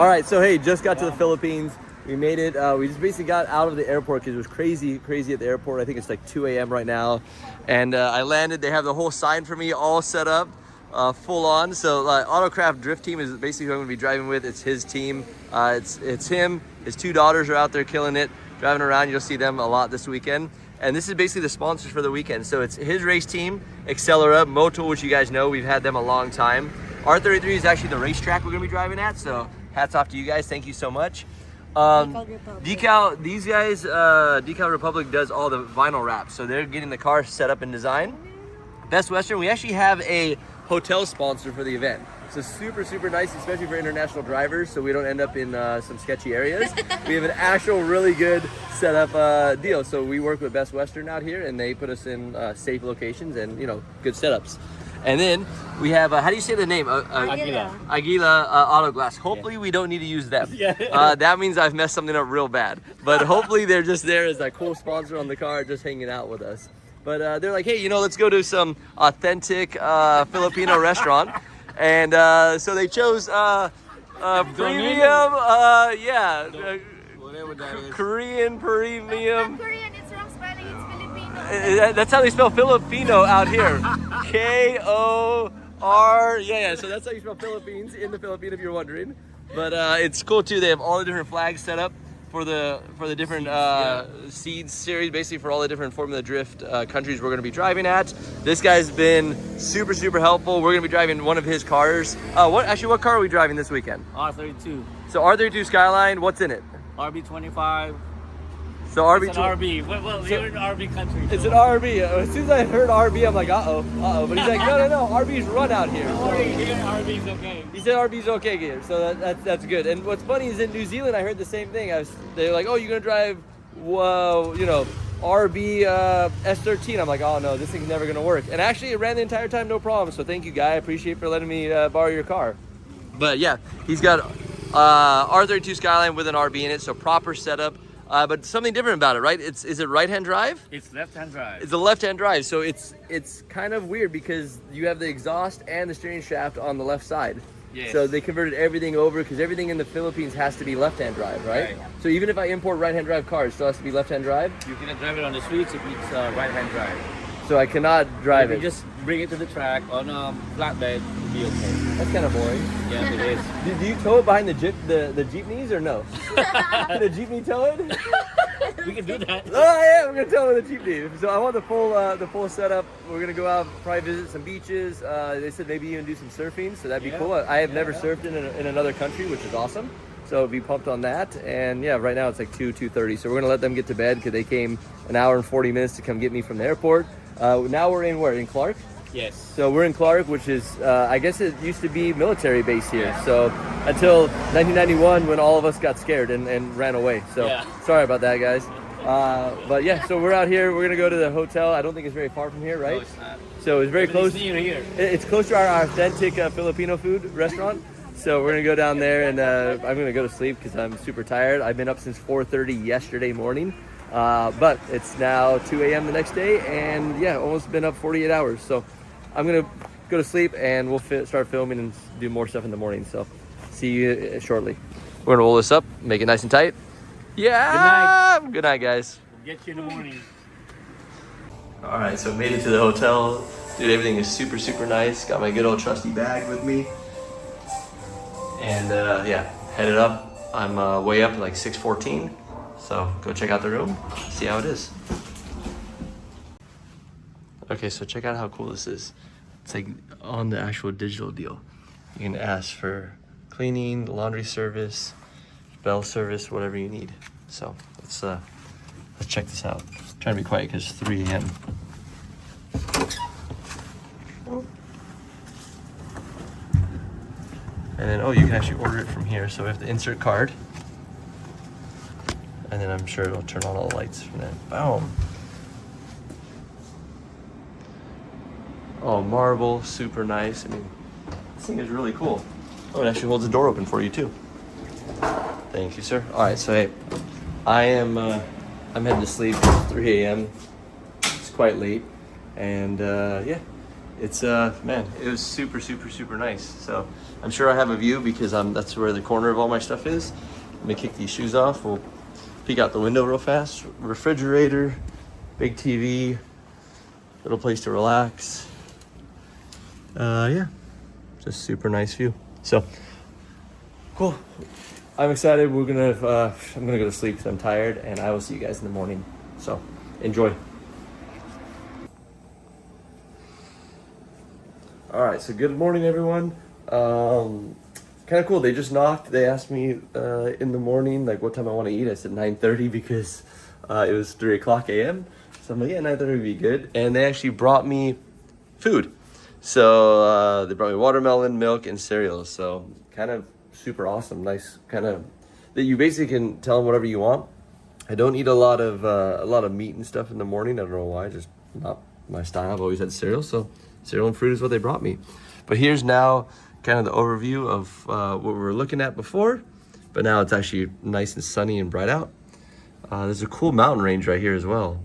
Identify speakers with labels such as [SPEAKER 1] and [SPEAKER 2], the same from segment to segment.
[SPEAKER 1] All right, so hey, just got to the Philippines. We made it. We just basically got out of the airport because it was crazy at the airport. I think it's like 2 a.m. right now. And I landed. They have the whole sign for me all set up, full on. So Autocraft Drift Team is basically who I'm going to be driving with. It's his team. It's him. His two daughters are out there killing it, driving around. You'll see them a lot this weekend. And this is basically the sponsors for the weekend. So it's his race team, Accelera, Motul, which you guys know. We've had them a long time. R33 is actually the racetrack we're going to be driving at. So hats off to you guys. Thank you so much. These guys, Decal Republic does all the vinyl wraps, so they're getting the car set up and designed. Best Western, we actually have a hotel sponsor for the event. So super nice, especially for international drivers, so we don't end up in some sketchy areas. We have an actual really good setup deal. So we work with Best Western out here, and they put us in safe locations and good setups. And then we have, how do you say the name? Aguila Auto Glass. Hopefully we don't need to use them. That means I've messed something up real bad. But hopefully they're just there as a cool sponsor on the car, just hanging out with us. But they're like, hey, let's go to some authentic Filipino restaurant. And so they chose premium,
[SPEAKER 2] whatever that is.
[SPEAKER 1] Korean premium.
[SPEAKER 3] Korean, it's wrong spelling, it's Filipino.
[SPEAKER 1] That's how they spell Filipino out here. K-O-R, so that's how you spell Philippines in the Philippines, if you're wondering. But it's cool too. They have all the different flags set up for the different seeds series, basically for all the different Formula Drift countries we're going to be driving at. This guy's been super helpful. We're going to be driving one of his cars. What car are we driving this weekend?
[SPEAKER 2] R32.
[SPEAKER 1] So R32 Skyline, what's in it?
[SPEAKER 2] RB25.
[SPEAKER 1] So RB.
[SPEAKER 2] It's an RB. Well, you're in RB country. So.
[SPEAKER 1] It's an RB. As soon as I heard RB, I'm like, uh-oh. But he's like, no. RB's run out here.
[SPEAKER 2] Don't worry, RB's okay.
[SPEAKER 1] He said RB's okay here, so that's good. And what's funny is in New Zealand, I heard the same thing. They're like, oh, you're gonna drive, RB S13. I'm like, oh no, this thing's never gonna work. And actually, it ran the entire time, no problem. So thank you, guy. I appreciate for letting me borrow your car. But yeah, he's got R32 Skyline with an RB in it, so proper setup. But something different about it, right? Is it right-hand drive?
[SPEAKER 2] It's left-hand drive.
[SPEAKER 1] It's a left-hand drive, so it's kind of weird because you have the exhaust and the steering shaft on the left side.
[SPEAKER 2] Yes.
[SPEAKER 1] So they converted everything over because everything in the Philippines has to be left-hand drive, right? So even if I import right-hand drive cars, it still has to be left-hand drive?
[SPEAKER 2] You cannot drive it on the streets if it's right-hand drive.
[SPEAKER 1] So I cannot drive
[SPEAKER 2] if
[SPEAKER 1] it.
[SPEAKER 2] You just bring it to the track on a flatbed, it'll be okay.
[SPEAKER 1] That's kind of boring.
[SPEAKER 2] Yeah, it is.
[SPEAKER 1] Do you tow it behind the jeepneys or no? Can the jeepney tow it?
[SPEAKER 2] We can do that.
[SPEAKER 1] Oh yeah, we're gonna tow it with the jeepney. So I want the full setup. We're gonna go out, probably visit some beaches. They said maybe even do some surfing, so that'd be cool. I have never surfed in another country, which is awesome. So be pumped on that. And yeah, right now it's like 2:30. So we're gonna let them get to bed because they came an hour and 40 minutes to come get me from the airport. Now we're in where? In Clark?
[SPEAKER 2] Yes.
[SPEAKER 1] So we're in Clark, which is, I guess it used to be military base here. So until 1991 when all of us got scared and ran away. So sorry about that, guys. But yeah, so we're out here. We're going to go to the hotel. I don't think it's very far from here, right?
[SPEAKER 2] No, it's not.
[SPEAKER 1] So it's very close.
[SPEAKER 2] It's near here.
[SPEAKER 1] It's close to our authentic Filipino food restaurant. So we're going to go down there and I'm going to go to sleep because I'm super tired. I've been up since 4:30 yesterday morning. But it's now 2 a.m. the next day, and yeah, almost been up 48 hours. So I'm gonna go to sleep, and we'll start filming and do more stuff in the morning. So see you shortly. We're gonna roll this up, make it nice and tight. Yeah. Good night, guys.
[SPEAKER 2] We'll get you in the morning.
[SPEAKER 1] All right, so made it to the hotel. Dude, everything is super nice. Got my good old trusty bag with me, and yeah, headed up. I'm way up, like 6:14. So go check out the room, see how it is. Okay, so check out how cool this is. It's like on the actual digital deal. You can ask for cleaning, laundry service, bell service, whatever you need. So let's check this out. I'm trying to be quiet because it's 3 a.m. And then, you can actually order it from here. So we have to insert card. And then I'm sure it'll turn on all the lights from that. Boom. Oh, marble, super nice. I mean, this thing is really cool. Oh, it actually holds the door open for you too. Thank you, sir. All right, so hey, I'm heading to sleep. It's 3 a.m. It's quite late, and yeah, it's man, it was super nice. So I'm sure I have a view because that's where the corner of all my stuff is. Let me kick these shoes off. We'll peek out the window real fast. Refrigerator, big TV, little place to relax. Yeah, just super nice view. So cool. I'm excited. I'm gonna go to sleep because I'm tired, and I will see you guys in the morning. So enjoy. All right, so good morning, everyone. Kind of cool. They just knocked. They asked me in the morning, like, what time I want to eat. I said 9:30 because it was 3 o'clock a.m. So I'm like, yeah, 9:30 would be good. And they actually brought me food. So they brought me watermelon, milk, and cereal. So kind of super awesome. Nice kind of that you basically can tell them whatever you want. I don't eat a lot of meat and stuff in the morning. I don't know why. Just not my style. I've always had cereal. So cereal and fruit is what they brought me. But here's now kind of the overview of what we were looking at before. But now it's actually nice and sunny and bright out. There's a cool mountain range right here as well.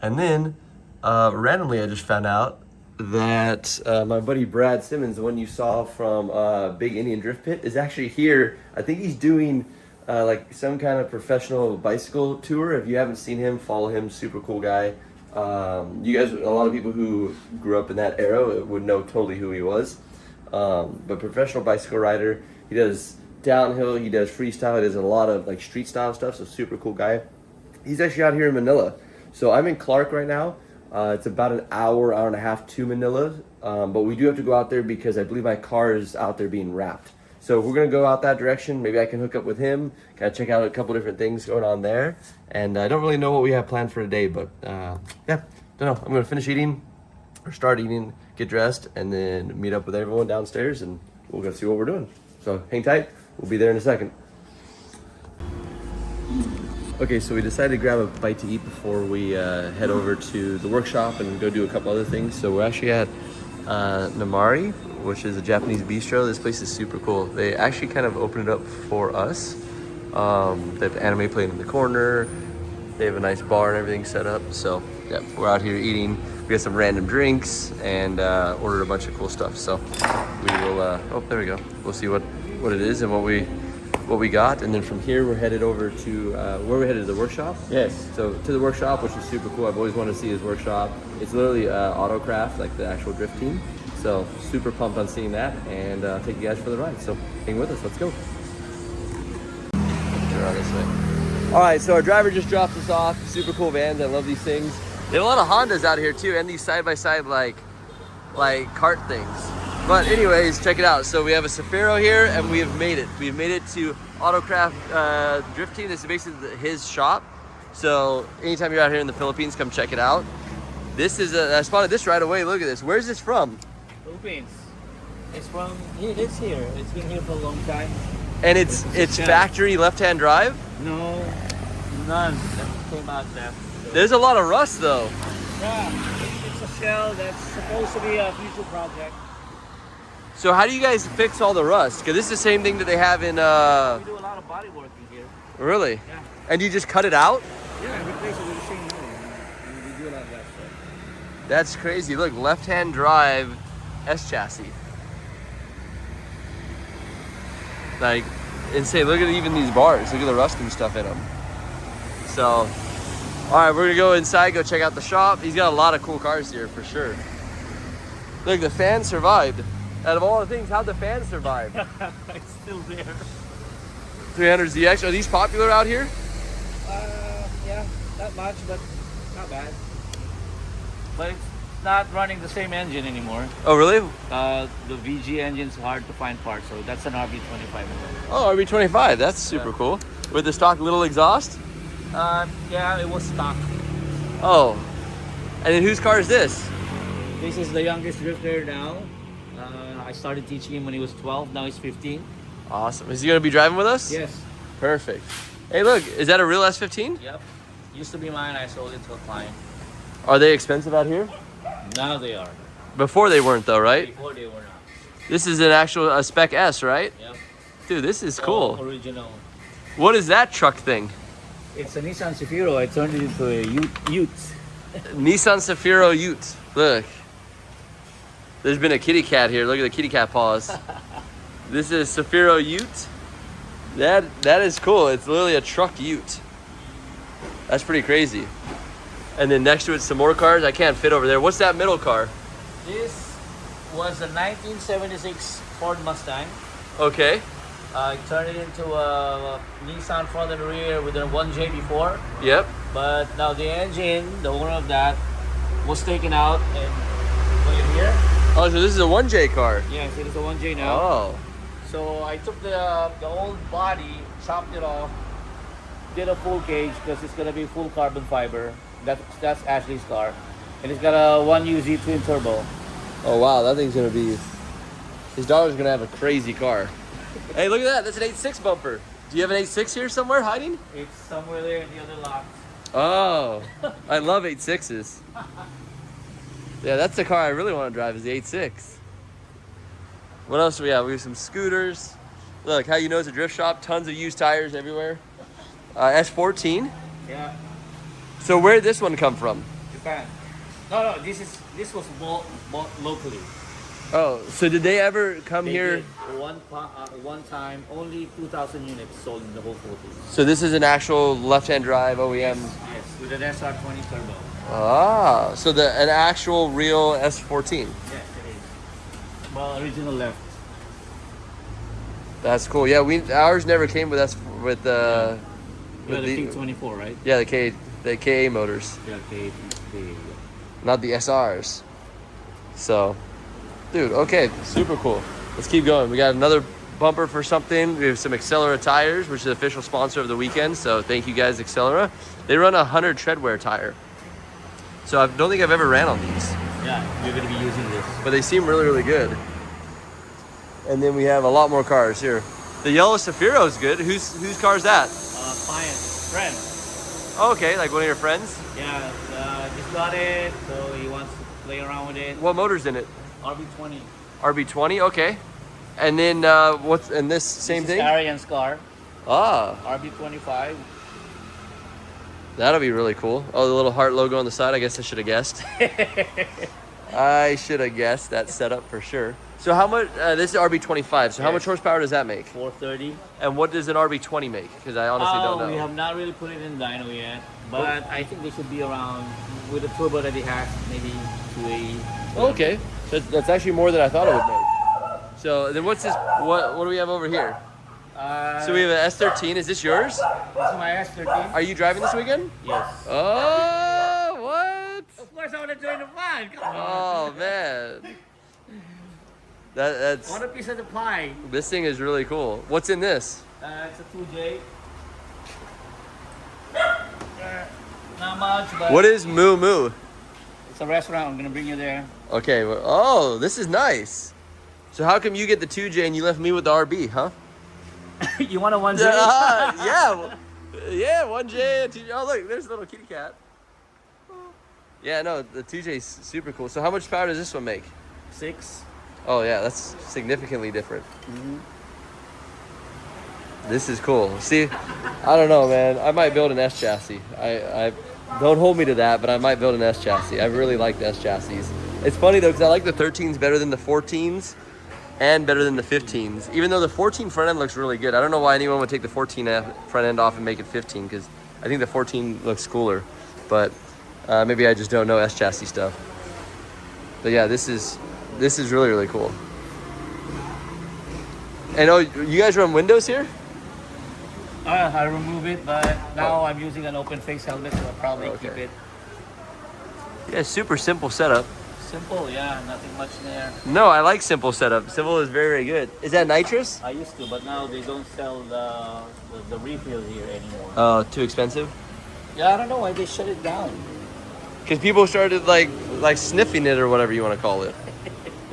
[SPEAKER 1] And then randomly I just found out that my buddy Brad Simmons, the one you saw from Big Indian Drift Pit, is actually here. I think he's doing like some kind of professional bicycle tour. If you haven't seen him, follow him. Super cool guy. You guys, a lot of people who grew up in that era would know totally who he was. But professional bicycle rider. He does downhill, he does freestyle, he does a lot of like street style stuff, so super cool guy. He's actually out here in Manila. So I'm in Clark right now. It's about an hour and a half to Manila. But we do have to go out there because I believe my car is out there being wrapped. So we're gonna go out that direction. Maybe I can hook up with him, kind of check out a couple different things going on there. And I don't really know what we have planned for today, but yeah, don't know. I'm gonna finish eating or start eating, get dressed, and then meet up with everyone downstairs, and we'll go see what we're doing. So hang tight. We'll be there in a second. Okay, so we decided to grab a bite to eat before we head over to the workshop and go do a couple other things. So we're actually at Namari, which is a Japanese bistro. This place is super cool. They actually kind of opened it up for us. They have anime playing in the corner. They have a nice bar and everything set up. So yeah, we're out here eating. We got some random drinks and ordered a bunch of cool stuff. So we will, oh, there we go. We'll see what it is and what we got. And then from here, we're headed over to, where we headed to the workshop? Yes. So to the workshop, which is super cool. I've always wanted to see his workshop. It's literally Autocraft, like the actual drift team. So super pumped on seeing that, and take you guys for the ride. So hang with us, let's go. Turn around this way. All right, so our driver just dropped us off. Super cool vans, I love these things. They have a lot of Hondas out here too, and these side-by-side like cart things. But anyways, check it out. So we have a Safiro here, and we have made it. We've made it to Autocraft Drift Team. This is basically his shop. So anytime you're out here in the Philippines, come check it out. This is I spotted this right away. Look at this. Where's this from?
[SPEAKER 2] Philippines. It's from here. It's here. It's been here for a long time.
[SPEAKER 1] And it's factory left-hand drive?
[SPEAKER 2] No, none. That came out there.
[SPEAKER 1] There's a lot of rust though.
[SPEAKER 2] Yeah, it's a shell that's supposed to be a future project.
[SPEAKER 1] So how do you guys fix all the rust? Because this is the same thing that they have in
[SPEAKER 2] We do a lot of body work in here.
[SPEAKER 1] Really?
[SPEAKER 2] Yeah.
[SPEAKER 1] And you just cut it out?
[SPEAKER 2] Yeah, replace it with the same one. We do a lot of that stuff.
[SPEAKER 1] That's crazy. Look, left-hand drive S chassis. Like, insane. Look at even these bars. Look at the rust and stuff in them. So, all right, we're gonna go inside, go check out the shop. He's got a lot of cool cars here for sure. Look, the fan survived. Out of all the things, how'd the fan survive?
[SPEAKER 2] It's still there.
[SPEAKER 1] 300ZX, are these popular out here?
[SPEAKER 2] Yeah, not much, but not bad. But it's not running the same engine anymore.
[SPEAKER 1] Oh, really?
[SPEAKER 2] The VG engine's hard to find parts, so that's an RB25.
[SPEAKER 1] Oh, RB25, that's super cool. With the stock little exhaust?
[SPEAKER 2] Yeah, it was stock.
[SPEAKER 1] Oh, and then whose car is this?
[SPEAKER 2] This is the youngest drifter now. I started teaching him when he was 12, now he's 15.
[SPEAKER 1] Awesome. Is he gonna be driving with us?
[SPEAKER 2] Yes.
[SPEAKER 1] Perfect. Hey, look, is that a real S15?
[SPEAKER 2] Yep. Used to be mine, I sold it to a client.
[SPEAKER 1] Are they expensive out here?
[SPEAKER 2] Now they are.
[SPEAKER 1] Before they weren't though, right?
[SPEAKER 2] Before they were not.
[SPEAKER 1] This is an actual a Spec S, right?
[SPEAKER 2] Yep.
[SPEAKER 1] Dude, this is cool.
[SPEAKER 2] Original.
[SPEAKER 1] What is that truck thing?
[SPEAKER 2] It's a Nissan Safiro. I turned it into a Ute.
[SPEAKER 1] Nissan Safiro Ute. Look. There's been a kitty cat here. Look at the kitty cat paws. This is Safiro Ute. That is cool. It's literally a truck Ute. That's pretty crazy. And then next to it, some more cars. I can't fit over there. What's that middle car?
[SPEAKER 2] This was a 1976 Ford Mustang.
[SPEAKER 1] Okay.
[SPEAKER 2] I turned it into a Nissan front and rear with a 1J before.
[SPEAKER 1] Yep.
[SPEAKER 2] But now the engine, the owner of that, was taken out and put it here.
[SPEAKER 1] Oh, so this is a 1J car.
[SPEAKER 2] Yes, it is a 1J now.
[SPEAKER 1] Oh.
[SPEAKER 2] So I took the old body, chopped it off, did a full cage because it's gonna be full carbon fiber. That's Ashley's car, and it's got a 1UZ twin turbo.
[SPEAKER 1] Oh wow, that thing's gonna be. His daughter's gonna have a crazy car. Hey, look at that. That's an 8.6 bumper. Do you have an 8.6 here somewhere hiding?
[SPEAKER 2] It's somewhere there in the other lot.
[SPEAKER 1] Oh, I love 8.6s. Yeah, that's the car I really want to drive is the 8.6. What else do we have? We have some scooters. Look, how you know it's a drift shop. Tons of used tires everywhere. S14.
[SPEAKER 2] Yeah,
[SPEAKER 1] So where did this one come from?
[SPEAKER 2] Japan. No, this was bought locally.
[SPEAKER 1] Oh, so did they ever come
[SPEAKER 2] They
[SPEAKER 1] here?
[SPEAKER 2] did one time, only 2,000 units sold in the whole Philippines.
[SPEAKER 1] So this is an actual left-hand drive OEM.
[SPEAKER 2] Yes, with an SR20 turbo.
[SPEAKER 1] Ah, so an actual real S14.
[SPEAKER 2] Yes, it is. Well, original left.
[SPEAKER 1] That's cool. Yeah, ours never came with with
[SPEAKER 2] You
[SPEAKER 1] with
[SPEAKER 2] got the K24, right?
[SPEAKER 1] yeah, the KA motors,
[SPEAKER 2] Yeah, K.
[SPEAKER 1] not the SRs. So, dude, okay, super cool. Let's keep going. We got another bumper for something. We have some Accelera tires, which is the official sponsor of the weekend. So thank you guys, Accelera. They run a 100 treadwear tire. So I don't think I've ever ran on these,
[SPEAKER 2] Yeah, you're gonna be using this.
[SPEAKER 1] but they seem really, really good. And then we have a lot more cars here. The yellow Safiro is good. Whose car is that?
[SPEAKER 2] Client, friend.
[SPEAKER 1] Oh, okay, like one of your friends.
[SPEAKER 2] Yeah, just got it, so he wants to play around with it.
[SPEAKER 1] What motor's in it?
[SPEAKER 2] RB20.
[SPEAKER 1] RB20. Okay. And then what's in this same
[SPEAKER 2] This is
[SPEAKER 1] thing?
[SPEAKER 2] Arian's car.
[SPEAKER 1] Ah,
[SPEAKER 2] RB25.
[SPEAKER 1] that'll be really cool. Oh, the little heart logo on the side. I guess I should have guessed. I should have guessed that setup for sure. So how much? This is RB25. So how
[SPEAKER 2] Yes.
[SPEAKER 1] much horsepower does that make?
[SPEAKER 2] 430.
[SPEAKER 1] And what does an RB20 make? Because I honestly don't know.
[SPEAKER 2] We have not really put it in dyno yet, but I think they should be around with the turbo that it has, maybe 280.
[SPEAKER 1] Okay, that's actually more than I thought it would make. So then what's this? What do we have over here? So we have an S13. Is this yours?
[SPEAKER 2] This is my S13.
[SPEAKER 1] Are you driving this weekend?
[SPEAKER 2] Yes.
[SPEAKER 1] Oh, what?
[SPEAKER 2] Of course, I want to join the fun. Come on.
[SPEAKER 1] Oh man, that's
[SPEAKER 2] Want a piece of the pie?
[SPEAKER 1] this thing is really cool. What's in this?
[SPEAKER 2] It's a 2J. Not much, but
[SPEAKER 1] What is Moo Moo?
[SPEAKER 2] it's a restaurant. I'm gonna bring you there.
[SPEAKER 1] Okay. Oh, this is nice. So how come you get the 2J and you left me with the RB, huh?
[SPEAKER 2] You want a 1J?
[SPEAKER 1] Yeah, 1J and 2J. Oh, look, there's a little kitty cat. Yeah, no, the 2J is super cool. So how much power does this one make?
[SPEAKER 2] 6.
[SPEAKER 1] Oh, yeah, that's significantly different. This is cool. See, I don't know, man. I might build an S chassis. I don't hold me to that, but I might build an S chassis. I really like the S chassis. It's funny though, because I like the 13s better than the 14s and better than the 15s. Even though the 14 front end looks really good. I don't know why anyone would take the 14 front end off and make it 15, because I think the 14 looks cooler. But maybe I just don't know S chassis stuff. But yeah, this is really, really cool. And oh, you guys run windows here?
[SPEAKER 2] I remove it, but now I'm using an open face helmet, so I'll probably keep it
[SPEAKER 1] Yeah, super simple setup.
[SPEAKER 2] simple. Yeah, nothing much there.
[SPEAKER 1] No, I like simple setup. Simple is very, very good. Is that nitrous?
[SPEAKER 2] I used to, but now they don't sell the refill here anymore.
[SPEAKER 1] Oh, too expensive?
[SPEAKER 2] Yeah, I don't know why they shut it down.
[SPEAKER 1] Because people started like sniffing it or whatever you want to call it.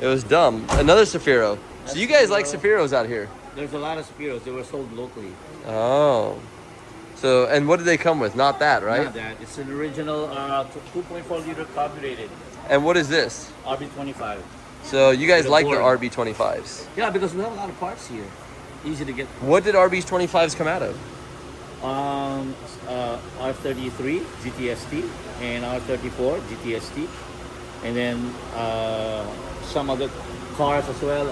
[SPEAKER 1] It was dumb. Another Safiro. So you guys like Safiros out here?
[SPEAKER 2] There's a lot of Spiros. They were sold locally.
[SPEAKER 1] Oh. So, and what did they come with? Not that, right?
[SPEAKER 2] Not that. It's an original 2.4 liter carbureted
[SPEAKER 1] And what is this?
[SPEAKER 2] RB25.
[SPEAKER 1] So you guys
[SPEAKER 2] With a
[SPEAKER 1] like the
[SPEAKER 2] board.
[SPEAKER 1] RB25s.
[SPEAKER 2] Yeah, because we have a lot of parts here. Easy to get.
[SPEAKER 1] What did RB25s come out of?
[SPEAKER 2] R33 GTST and R34 GTST, and then some other cars as well.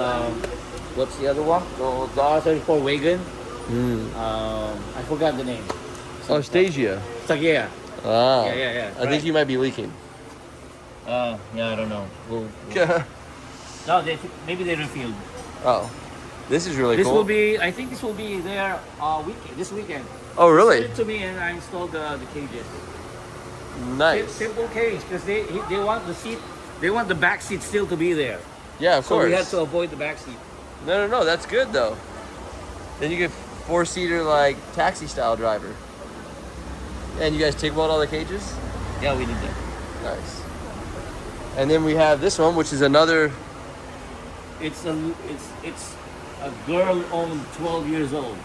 [SPEAKER 2] What's the other one? The R34 wagon. I forgot the name.
[SPEAKER 1] Oh, Stagia.
[SPEAKER 2] Stagia.
[SPEAKER 1] Ah.
[SPEAKER 2] Yeah.
[SPEAKER 1] I think you might be leaking.
[SPEAKER 2] Yeah, I don't know. No, maybe they refilled.
[SPEAKER 1] Oh, this is really
[SPEAKER 2] This
[SPEAKER 1] cool.
[SPEAKER 2] will be. I think this will be there this weekend.
[SPEAKER 1] Oh, really?
[SPEAKER 2] Send it to me and I installed the cages.
[SPEAKER 1] Nice.
[SPEAKER 2] Simple cage because they want the seat. They want the back seat still to be there.
[SPEAKER 1] Yeah, of
[SPEAKER 2] So
[SPEAKER 1] course.
[SPEAKER 2] we have to avoid the back seat.
[SPEAKER 1] No. That's good though. Then you get 4-seater like taxi style driver. And you guys TIG weld all the cages?
[SPEAKER 2] Yeah, we did that.
[SPEAKER 1] Nice. And then we have this one, which is another.
[SPEAKER 2] It's a girl owned 12 years old.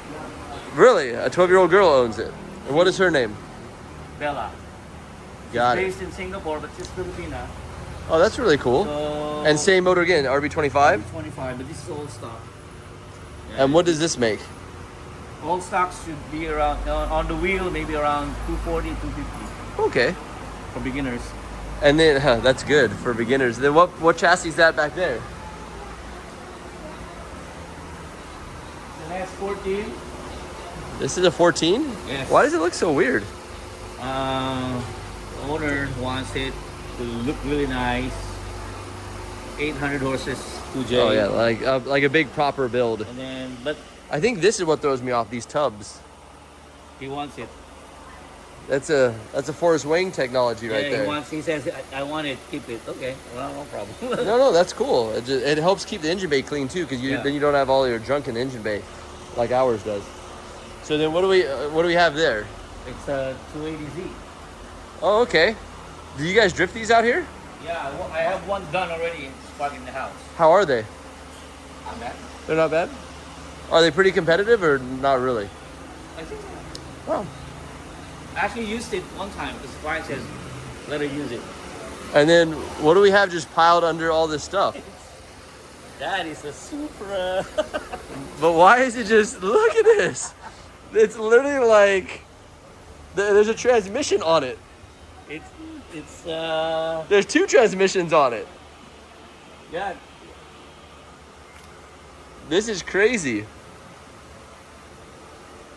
[SPEAKER 1] Really, a 12-year-old girl owns it. And what is her name?
[SPEAKER 2] Bella.
[SPEAKER 1] Got
[SPEAKER 2] she's
[SPEAKER 1] it.
[SPEAKER 2] based in Singapore, but she's Filipina.
[SPEAKER 1] Oh, that's really cool.
[SPEAKER 2] So,
[SPEAKER 1] And same motor again, RB25.
[SPEAKER 2] 25, but this is old stock.
[SPEAKER 1] And what does this make?
[SPEAKER 2] Old stocks should be around on the wheel, maybe around 240, 250
[SPEAKER 1] Okay.
[SPEAKER 2] for beginners.
[SPEAKER 1] And then that's good for beginners. Then what chassis is that back there?
[SPEAKER 2] The last 14.
[SPEAKER 1] This is a 14?
[SPEAKER 2] Yes.
[SPEAKER 1] Why does it look so weird?
[SPEAKER 2] The owner wants it to look really nice. 800 horses, 2J.
[SPEAKER 1] Oh yeah, like a big proper build.
[SPEAKER 2] And then, but
[SPEAKER 1] I think this is what throws me off, these tubs.
[SPEAKER 2] he wants it.
[SPEAKER 1] That's a Forrest Wang technology right
[SPEAKER 2] Yeah,
[SPEAKER 1] there.
[SPEAKER 2] he says, I want it, keep it. Okay, well, no problem.
[SPEAKER 1] No, that's cool. It helps keep the engine bay clean too, because
[SPEAKER 2] Yeah.
[SPEAKER 1] then you don't have all your junk in the engine bay, like ours does. So then what do we have there?
[SPEAKER 2] It's a 280Z.
[SPEAKER 1] Oh, okay. Do you guys drift these out here?
[SPEAKER 2] Yeah, I have one done already. It's parked in the house.
[SPEAKER 1] How are they?
[SPEAKER 2] Not bad.
[SPEAKER 1] They're not bad. Are they pretty competitive or not really?
[SPEAKER 2] I think
[SPEAKER 1] Wow.
[SPEAKER 2] I actually used it one time because Brian says, let her use it.
[SPEAKER 1] And then what do we have just piled under all this stuff?
[SPEAKER 2] That is a Supra.
[SPEAKER 1] But why is it just, look at this. It's literally like, there's a transmission on it.
[SPEAKER 2] It's
[SPEAKER 1] There's 2 transmissions on it.
[SPEAKER 2] yeah.
[SPEAKER 1] This is crazy.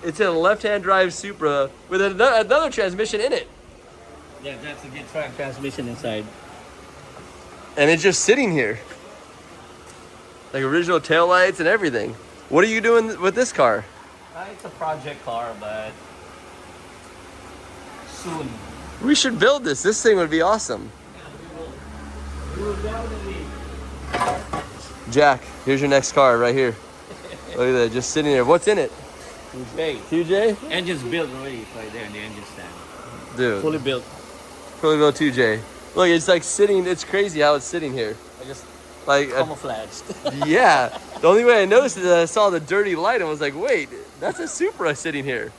[SPEAKER 1] It's a left-hand drive Supra with another transmission in it.
[SPEAKER 2] Yeah, that's a good track transmission inside.
[SPEAKER 1] And it's just sitting here. Like original taillights and everything. What are you doing with this car?
[SPEAKER 2] It's a project car, but soon.
[SPEAKER 1] We should build this. This thing would be awesome.
[SPEAKER 2] We will definitely.
[SPEAKER 1] Jack, here's your next car right here. Look at that, just sitting there. What's in it?
[SPEAKER 2] 2J.
[SPEAKER 1] 2J?
[SPEAKER 2] Engine's built already. It's right there in the engine stand.
[SPEAKER 1] Dude,
[SPEAKER 2] Fully built.
[SPEAKER 1] probably go 2J. Look, it's like sitting, it's crazy how it's sitting here.
[SPEAKER 2] I just
[SPEAKER 1] Like,
[SPEAKER 2] camouflaged.
[SPEAKER 1] yeah. The only way I noticed is that I saw the dirty light and was like, wait, that's a Supra sitting here.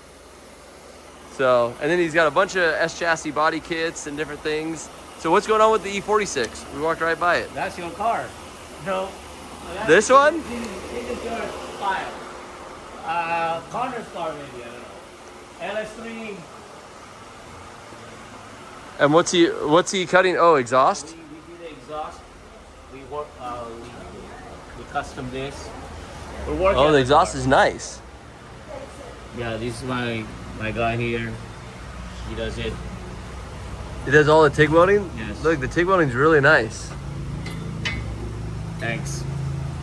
[SPEAKER 1] So, and then he's got a bunch of S chassis body kits and different things. So what's going on with the E46? We walked right by it.
[SPEAKER 2] That's your car. No.
[SPEAKER 1] This one?
[SPEAKER 2] This is your file. Connor's car maybe, I don't know. LS3.
[SPEAKER 1] And what's he cutting? Oh, exhaust?
[SPEAKER 2] We did the exhaust. We work. We custom this. We're working.
[SPEAKER 1] Oh,
[SPEAKER 2] on
[SPEAKER 1] the
[SPEAKER 2] the
[SPEAKER 1] exhaust
[SPEAKER 2] car.
[SPEAKER 1] is nice.
[SPEAKER 2] Yeah, this is my guy here. He does it.
[SPEAKER 1] It does all the TIG welding?
[SPEAKER 2] Yes.
[SPEAKER 1] Look, the TIG welding's really nice.
[SPEAKER 2] Thanks.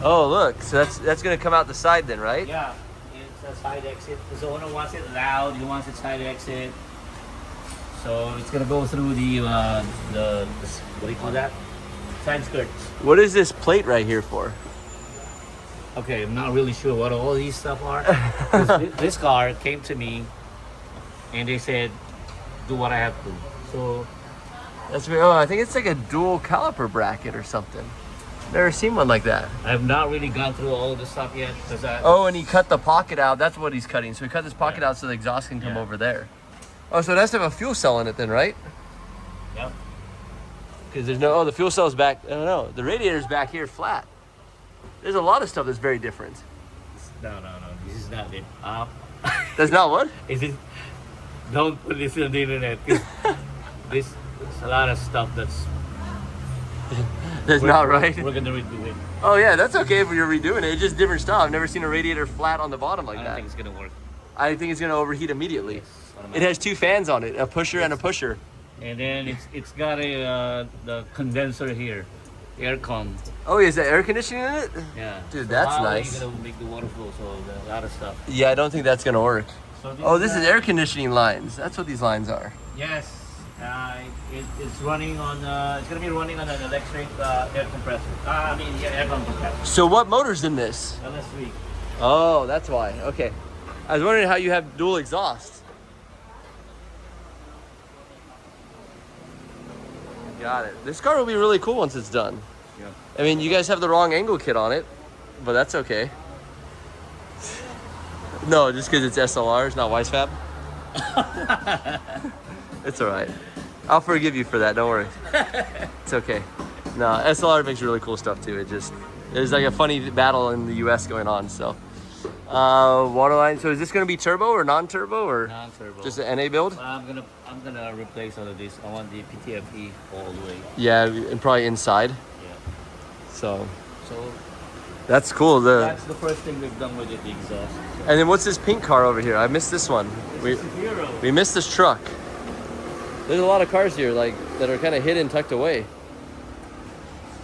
[SPEAKER 1] Oh, look, so that's gonna come out the side then, right?
[SPEAKER 2] Yeah, it's a side exit. The owner wants it loud. He wants it side exit. So it's gonna go through the what do you call that? Side skirts.
[SPEAKER 1] What is this plate right here for?
[SPEAKER 2] Okay, I'm not really sure what all these stuff are. 'Cause this car came to me, and they said, "Do what I have to." So
[SPEAKER 1] That's weird. Oh, I think it's like a dual caliper bracket or something. Never seen one like that.
[SPEAKER 2] I've not really gone through all the stuff yet. Cause
[SPEAKER 1] Oh, and he cut the pocket out. That's what he's cutting. So he cut this pocket out so the exhaust can come
[SPEAKER 2] Yeah.
[SPEAKER 1] over there. Oh, so it has to have a fuel cell in it then, right?
[SPEAKER 2] Yep.
[SPEAKER 1] Because there's no, the fuel cell's back, I don't know. The radiator's back here flat. There's a lot of stuff that's very different.
[SPEAKER 2] No. This is not it.
[SPEAKER 1] That's not what?
[SPEAKER 2] Is it? Don't put this on the internet. 'Cause there's a lot of stuff that's
[SPEAKER 1] That's not right.
[SPEAKER 2] We're gonna redo it.
[SPEAKER 1] Oh yeah, that's okay if you're redoing it. It's just different style. I've never seen a radiator flat on the bottom like
[SPEAKER 2] I don't
[SPEAKER 1] that.
[SPEAKER 2] think it's gonna work.
[SPEAKER 1] I think it's gonna overheat immediately.
[SPEAKER 2] Yes,
[SPEAKER 1] It has two fans on it, a pusher and a pusher.
[SPEAKER 2] And then it's got a the condenser here, air con.
[SPEAKER 1] Oh, is that air conditioning in it?
[SPEAKER 2] Yeah.
[SPEAKER 1] Dude, that's
[SPEAKER 2] how
[SPEAKER 1] nice.
[SPEAKER 2] Are you gonna make the water flow? So there's a lot of stuff.
[SPEAKER 1] Yeah, I don't think that's gonna work.
[SPEAKER 2] So
[SPEAKER 1] Oh, this is air conditioning lines. That's what these lines are.
[SPEAKER 2] Yes. It's running on. It's gonna be running on an electric air compressor. Air con compressor.
[SPEAKER 1] So what motor's in this?
[SPEAKER 2] LS3.
[SPEAKER 1] Oh, that's why. Okay. I was wondering how you have dual exhaust. Got it. This car will be really cool once it's done.
[SPEAKER 2] Yeah.
[SPEAKER 1] I mean, you guys have the wrong angle kit on it, but that's okay. No, just because it's SLR, it's not Weissfab. It's all right. I'll forgive you for that. Don't worry. It's okay. No, SLR makes really cool stuff too. There's like a funny battle in the U.S. going on. So, waterline. So is this going to be turbo or non-turbo or
[SPEAKER 2] Non-turbo.
[SPEAKER 1] just an NA build?
[SPEAKER 2] I'm gonna replace all of this. I want the PTFE all the way.
[SPEAKER 1] Yeah, and probably inside.
[SPEAKER 2] Yeah.
[SPEAKER 1] So
[SPEAKER 2] So
[SPEAKER 1] that's cool.
[SPEAKER 2] that's the first thing we've done with it, the exhaust.
[SPEAKER 1] And then what's this pink car over here? I missed this one. We missed this truck. There's a lot of cars here like that are kind of hidden, tucked away.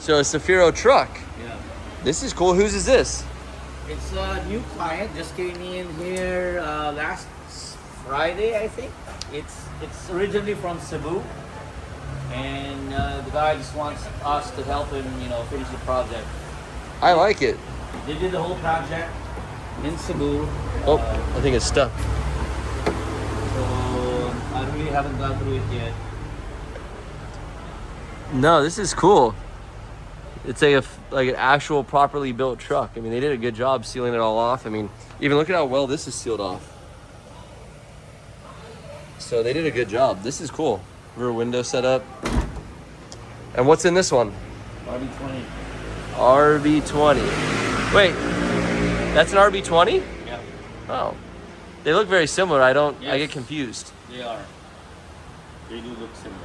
[SPEAKER 1] So a Safiro truck.
[SPEAKER 2] Yeah.
[SPEAKER 1] This is cool. Whose is this?
[SPEAKER 2] It's a new client. Just came in here last Friday, I think. It's originally from Cebu, and the guy just wants us to help him, finish the project.
[SPEAKER 1] I like it.
[SPEAKER 2] They did the whole project in Cebu.
[SPEAKER 1] Oh, I think it's stuck.
[SPEAKER 2] So I really haven't gone through it yet.
[SPEAKER 1] No, this is cool. It's like an actual properly built truck. I mean, they did a good job sealing it all off. I mean, even look at how well this is sealed off. So they did a good job. This is cool. Rear window setup. And what's in this one?
[SPEAKER 2] RB20.
[SPEAKER 1] RB20. Wait, that's an RB20?
[SPEAKER 2] Yeah.
[SPEAKER 1] Oh, they look very similar. I
[SPEAKER 2] Yes.
[SPEAKER 1] get confused.
[SPEAKER 2] They are. They do look similar.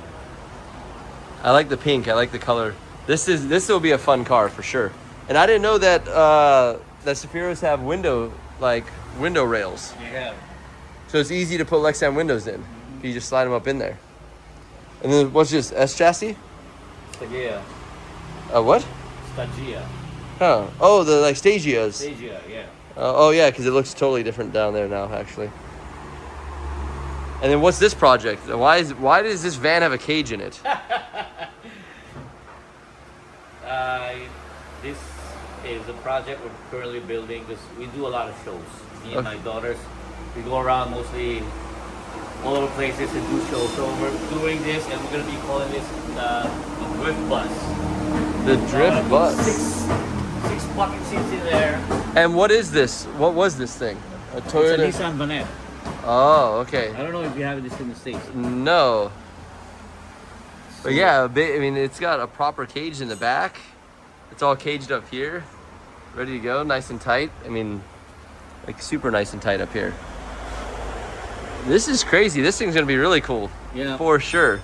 [SPEAKER 1] I like the pink. I like the color. This will be a fun car for sure. And I didn't know that that Safiros have window rails.
[SPEAKER 2] They have.
[SPEAKER 1] So it's easy to put Lexan windows in. You just slide them up in there. And then what's this, S chassis?
[SPEAKER 2] Stagia.
[SPEAKER 1] What?
[SPEAKER 2] Stagia.
[SPEAKER 1] Huh. Oh, the like Stagias.
[SPEAKER 2] Stagia, yeah.
[SPEAKER 1] Oh yeah, because it looks totally different down there now, actually. And then what's this project? Why does this van have a cage in it?
[SPEAKER 2] This is a project we're currently building because we do a lot of shows. Me and my daughters, we go around mostly all over places and do shows. So we're doing this, and we're gonna be calling this the drift bus.
[SPEAKER 1] The drift bus.
[SPEAKER 2] Six bucket seats in there.
[SPEAKER 1] And what is this? What was this thing? A Toyota.
[SPEAKER 2] It's a Nissan Vanette.
[SPEAKER 1] Oh, okay.
[SPEAKER 2] I don't know if you have this in the States.
[SPEAKER 1] No. But yeah, I mean, it's got a proper cage in the back. It's all caged up here, ready to go, nice and tight. I mean, like super nice and tight up here. This is crazy. This thing's gonna be really cool.
[SPEAKER 2] Yeah.
[SPEAKER 1] For sure.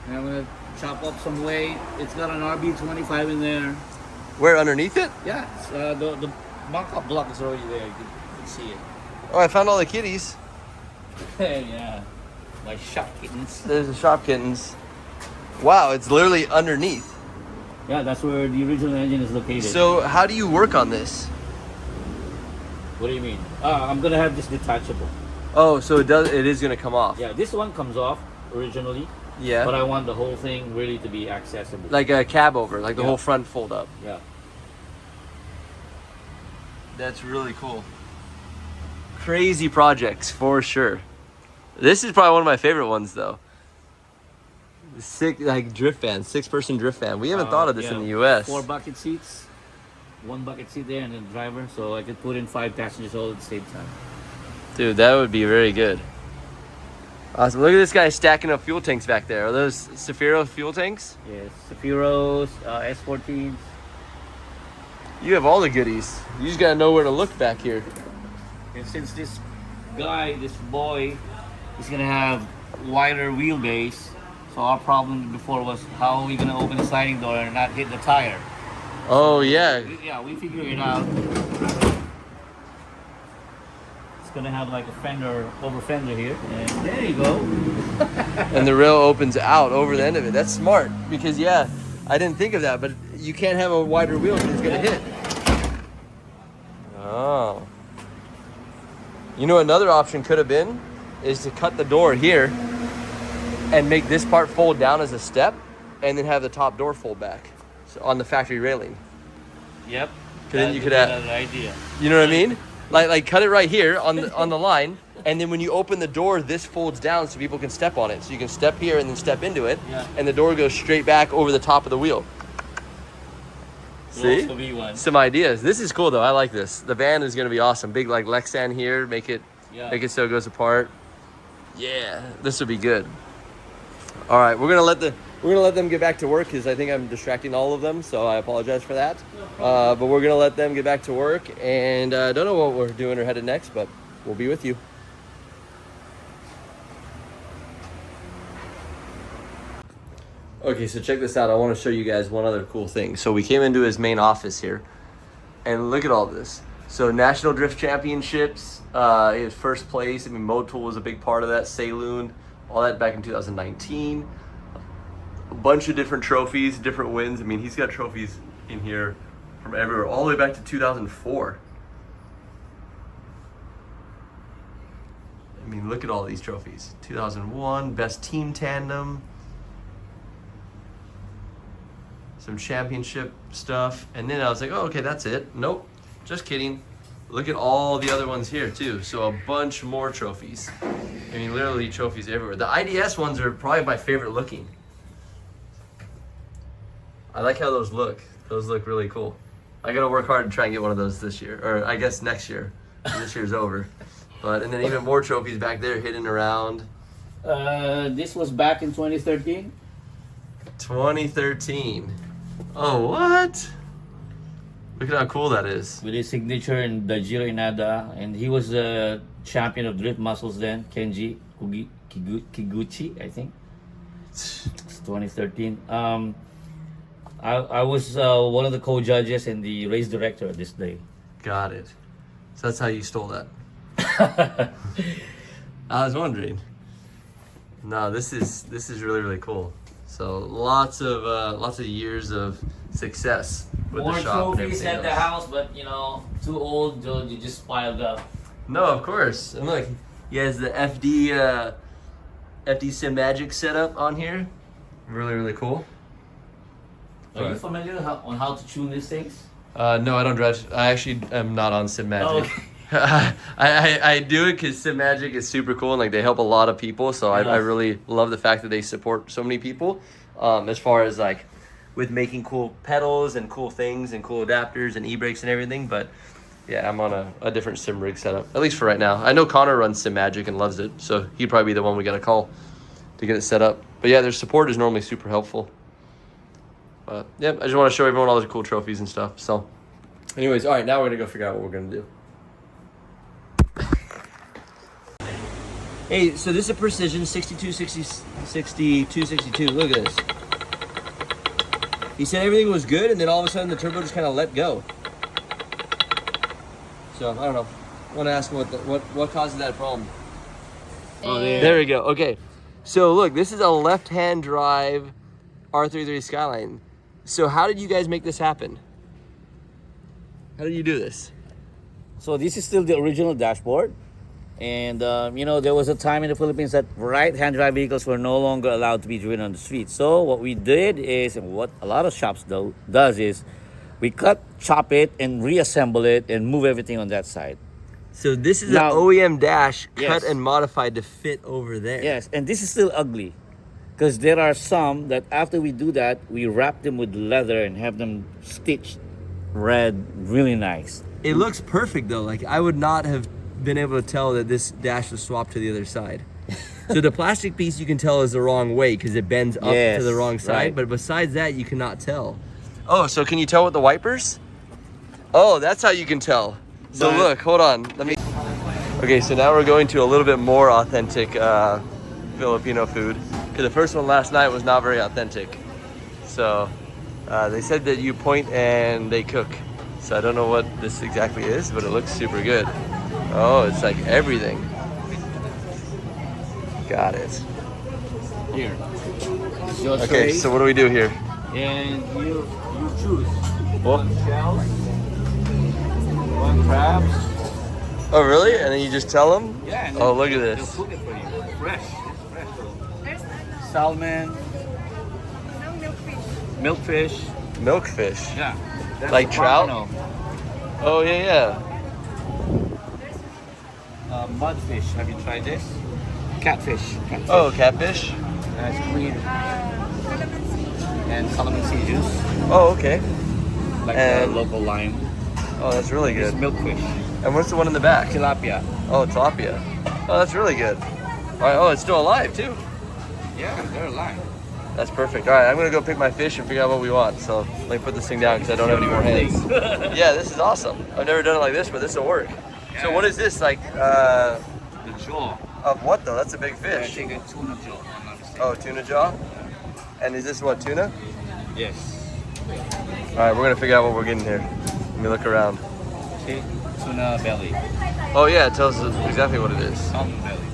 [SPEAKER 2] And I'm gonna chop up some weight. It's got an RB25 in there.
[SPEAKER 1] Where, underneath it?
[SPEAKER 2] Yeah, it's, the mock-up block is already there. You can see it.
[SPEAKER 1] Oh, I found all the kitties.
[SPEAKER 2] Yeah, my shop kittens.
[SPEAKER 1] There's the shop kittens. Wow, it's literally underneath.
[SPEAKER 2] Yeah, that's where the original engine is located.
[SPEAKER 1] So how do you work on this?
[SPEAKER 2] What do you mean? I'm gonna have this detachable.
[SPEAKER 1] Oh, so it is gonna come off.
[SPEAKER 2] Yeah, this one comes off originally,
[SPEAKER 1] Yeah.
[SPEAKER 2] but I want the whole thing really to be accessible.
[SPEAKER 1] Like a cab over, like the
[SPEAKER 2] Yeah.
[SPEAKER 1] whole front fold up.
[SPEAKER 2] Yeah.
[SPEAKER 1] That's really cool. Crazy projects for sure. This is probably one of my favorite ones though. Drift van, 6-person drift van. We haven't thought of this in the US.
[SPEAKER 2] 4 bucket seats, 1 bucket seat there, and then the driver, so I could put in 5 passengers all at the same time.
[SPEAKER 1] Dude, that would be very good. Awesome. Look at this guy stacking up fuel tanks back there. Are those Safiro fuel tanks?
[SPEAKER 2] Yes, Safiros, S14s.
[SPEAKER 1] You have all the goodies. You just gotta know where to look back here.
[SPEAKER 2] And since this this boy, is gonna have wider wheelbase. So our problem before was how are we gonna open the sliding door and not hit the tire?
[SPEAKER 1] Oh yeah.
[SPEAKER 2] Yeah, we figured it out. It's gonna have like a over fender here, and there you go.
[SPEAKER 1] And the rail opens out over the end of it. That's smart because yeah, I didn't think of that, but you can't have a wider wheel because it's gonna hit. Oh. You know, another option could have been is to cut the door here and make this part fold down as a step, and then have the top door fold back so on the factory railing.
[SPEAKER 2] Yep.
[SPEAKER 1] Then you could have
[SPEAKER 2] another idea.
[SPEAKER 1] You know what I mean? Like cut it right here on the line, and then when you open the door, this folds down so people can step on it. So you can step here and then step into it, and the door goes straight back over the top of the wheel. See? Some ideas. This is cool though. I like this. The van is gonna be awesome. Big like Lexan here. Make it so it goes apart. Yeah, this would be good. All right, we're gonna let them get back to work because I think I'm distracting all of them. So I apologize for that. But we're gonna let them get back to work, and don't know what we're doing or headed next, but we'll be with you. Okay, so check this out. I want to show you guys one other cool thing. So we came into his main office here, and look at all this. So National Drift Championships, his first place. I mean, Motul was a big part of that. Saloon, all that back in 2019. A bunch of different trophies, different wins. I mean, he's got trophies in here from everywhere, all the way back to 2004. I mean, look at all these trophies. 2001, best team tandem. Some championship stuff, and then I was like, oh, okay, that's it. Nope, just kidding. Look at all the other ones here too. So a bunch more trophies. I mean, literally trophies everywhere. The IDS ones are probably my favorite looking. I like how those look. Those look really cool. I gotta work hard to try and get one of those this year, or I guess next year. This year's over. But and then even more trophies back there hidden around.
[SPEAKER 2] This was back in 2013.
[SPEAKER 1] 2013. Oh, what? Look at how cool that is.
[SPEAKER 2] With his signature in the Giro Inada, and he was the champion of drift muscles then, Kenji Kiguchi, I think. It's 2013. I was one of the co-judges and the race director this day.
[SPEAKER 1] Got it. So that's how you stole that. I was wondering. No, this is really, really cool. So lots of years of success with
[SPEAKER 2] More
[SPEAKER 1] the shop.
[SPEAKER 2] trophies at the house, but you know, too old. You just piled up.
[SPEAKER 1] No, of course. And look, he has the FD Sim Magic setup on here. Really, really cool.
[SPEAKER 2] Are you familiar on how to tune these things?
[SPEAKER 1] No, I don't drive. I actually am not on Sim Magic.
[SPEAKER 2] Oh, okay.
[SPEAKER 1] I do it because Sim Magic is super cool and like they help a lot of people. So I really love the fact that they support so many people. As far as like with making cool pedals and cool things and cool adapters and e-brakes and everything. But yeah, I'm on a different sim rig setup, at least for right now. I know Connor runs Sim Magic and loves it, so he'd probably be the one we got to call to get it set up. But yeah, their support is normally super helpful. But yeah, I just want to show everyone all the cool trophies and stuff. So anyways, all right, now we're going to go figure out what we're going to do. Hey, so this is a Precision 62, 60, 62, 62. Look at this. He said everything was good, and then all of a sudden the turbo just kind of let go. So, I don't know. I want to ask him what causes that problem.
[SPEAKER 2] Oh,
[SPEAKER 1] There we go. Okay. So, look, this is a left-hand drive R33 Skyline. So, how did you guys make this happen? How did you do this?
[SPEAKER 2] So this is still the original dashboard. And, you know, there was a time in the Philippines that right-hand drive vehicles were no longer allowed to be driven on the street. So what we did is, and what a lot of shops does is, we chop it, and reassemble it, and move everything on that side.
[SPEAKER 1] So this is
[SPEAKER 2] Now,
[SPEAKER 1] an OEM dash
[SPEAKER 2] yes.
[SPEAKER 1] cut and modified to fit over there.
[SPEAKER 2] Yes, and this is still ugly. Because there are some that after we do that, we wrap them with leather and have them stitched red, really nice.
[SPEAKER 1] It looks perfect though. Like I would not have been able to tell that this dash was swapped to the other side. So the plastic piece you can tell is the wrong way because it bends up to the wrong side.
[SPEAKER 2] Right.
[SPEAKER 1] But besides that, you cannot tell. Oh, so can you tell with the wipers? Oh, that's how you can tell. So
[SPEAKER 2] But-
[SPEAKER 1] look, hold on. Let me. Okay, so now we're going to a little bit more authentic Filipino food. Because the first one last night was not very authentic. So they said that you point and they cook. So I don't know what this exactly is, but it looks super good. Oh, it's like everything. Got it.
[SPEAKER 2] Here. This is your
[SPEAKER 1] Okay,
[SPEAKER 2] tray,
[SPEAKER 1] so what do we do here?
[SPEAKER 2] and you choose one shells, one crabs.
[SPEAKER 1] Oh, really? And then you just tell them?
[SPEAKER 2] Yeah. And
[SPEAKER 1] Oh, look at
[SPEAKER 2] they'll
[SPEAKER 1] this.
[SPEAKER 2] cook it for you. Fresh. It's fresh.
[SPEAKER 3] There's
[SPEAKER 2] Salmon,
[SPEAKER 3] no milkfish.
[SPEAKER 2] milkfish.
[SPEAKER 1] Milkfish.
[SPEAKER 2] Yeah. That's
[SPEAKER 1] Like
[SPEAKER 2] the
[SPEAKER 1] trout?
[SPEAKER 2] pompano.
[SPEAKER 1] Oh, yeah,
[SPEAKER 2] Mudfish. Have you tried this? Catfish.
[SPEAKER 1] yeah. Oh, catfish?
[SPEAKER 2] That's squid
[SPEAKER 3] Calamansi.
[SPEAKER 2] and calamansi juice,
[SPEAKER 1] Oh, okay.
[SPEAKER 2] like
[SPEAKER 1] And-
[SPEAKER 2] the local lime.
[SPEAKER 1] Oh, that's really
[SPEAKER 2] It's
[SPEAKER 1] good.
[SPEAKER 2] milkfish.
[SPEAKER 1] And what's the one in the back?
[SPEAKER 2] Tilapia.
[SPEAKER 1] Oh, tilapia. Oh, that's really good. All right, oh, it's still alive, too.
[SPEAKER 2] Yeah, they're alive.
[SPEAKER 1] That's perfect. All right, I'm gonna go pick my fish and figure out what we want. So let me put this thing down because I don't have any more hands. Yeah, this is awesome. I've never done it like this, but this will work. So what is this, like,
[SPEAKER 2] The jaw.
[SPEAKER 1] of what though? That's a big
[SPEAKER 2] I
[SPEAKER 1] fish.
[SPEAKER 2] think a tuna jaw. if I'm not mistaken.
[SPEAKER 1] Oh, tuna jaw? And is this what, tuna?
[SPEAKER 2] Yes.
[SPEAKER 1] All right, we're gonna figure out what we're getting here. Let me look around.
[SPEAKER 2] See? Tuna belly.
[SPEAKER 1] Oh yeah, it tells us exactly what it is.
[SPEAKER 2] Salmon belly.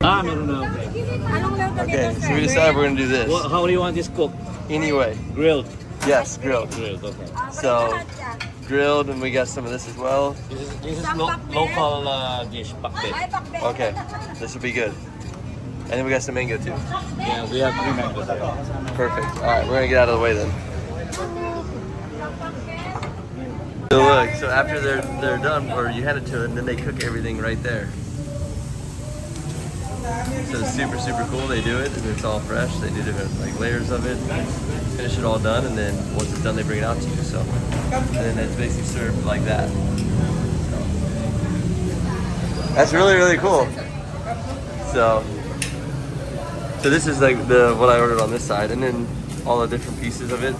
[SPEAKER 2] Ah, meron na.
[SPEAKER 3] Anong luto
[SPEAKER 1] Okay,
[SPEAKER 3] dito,
[SPEAKER 1] so
[SPEAKER 3] sir?
[SPEAKER 1] we decided we're gonna do this.
[SPEAKER 2] How do you want this cooked?
[SPEAKER 1] Anyway,
[SPEAKER 2] Grilled.
[SPEAKER 1] yes, grilled.
[SPEAKER 2] Grilled, okay.
[SPEAKER 1] So grilled, and we got some of this as well.
[SPEAKER 2] This is local dish, pakbet.
[SPEAKER 3] Ay, pakbet.
[SPEAKER 1] Okay, this will be good. And then we got some mango too.
[SPEAKER 2] Yeah, we have 3 mangoes there.
[SPEAKER 1] Perfect. All right, we're gonna get out of the way then. So look, so after they're done, or you hand it to them, then they cook everything right there. So it's super cool. They do it, and it's all fresh. They do different like layers of it, finish it all done, and then once it's done, they bring it out to you. So, and then it's basically served like that. That's really cool. So this is like what I ordered on this side, and then all the different pieces of it.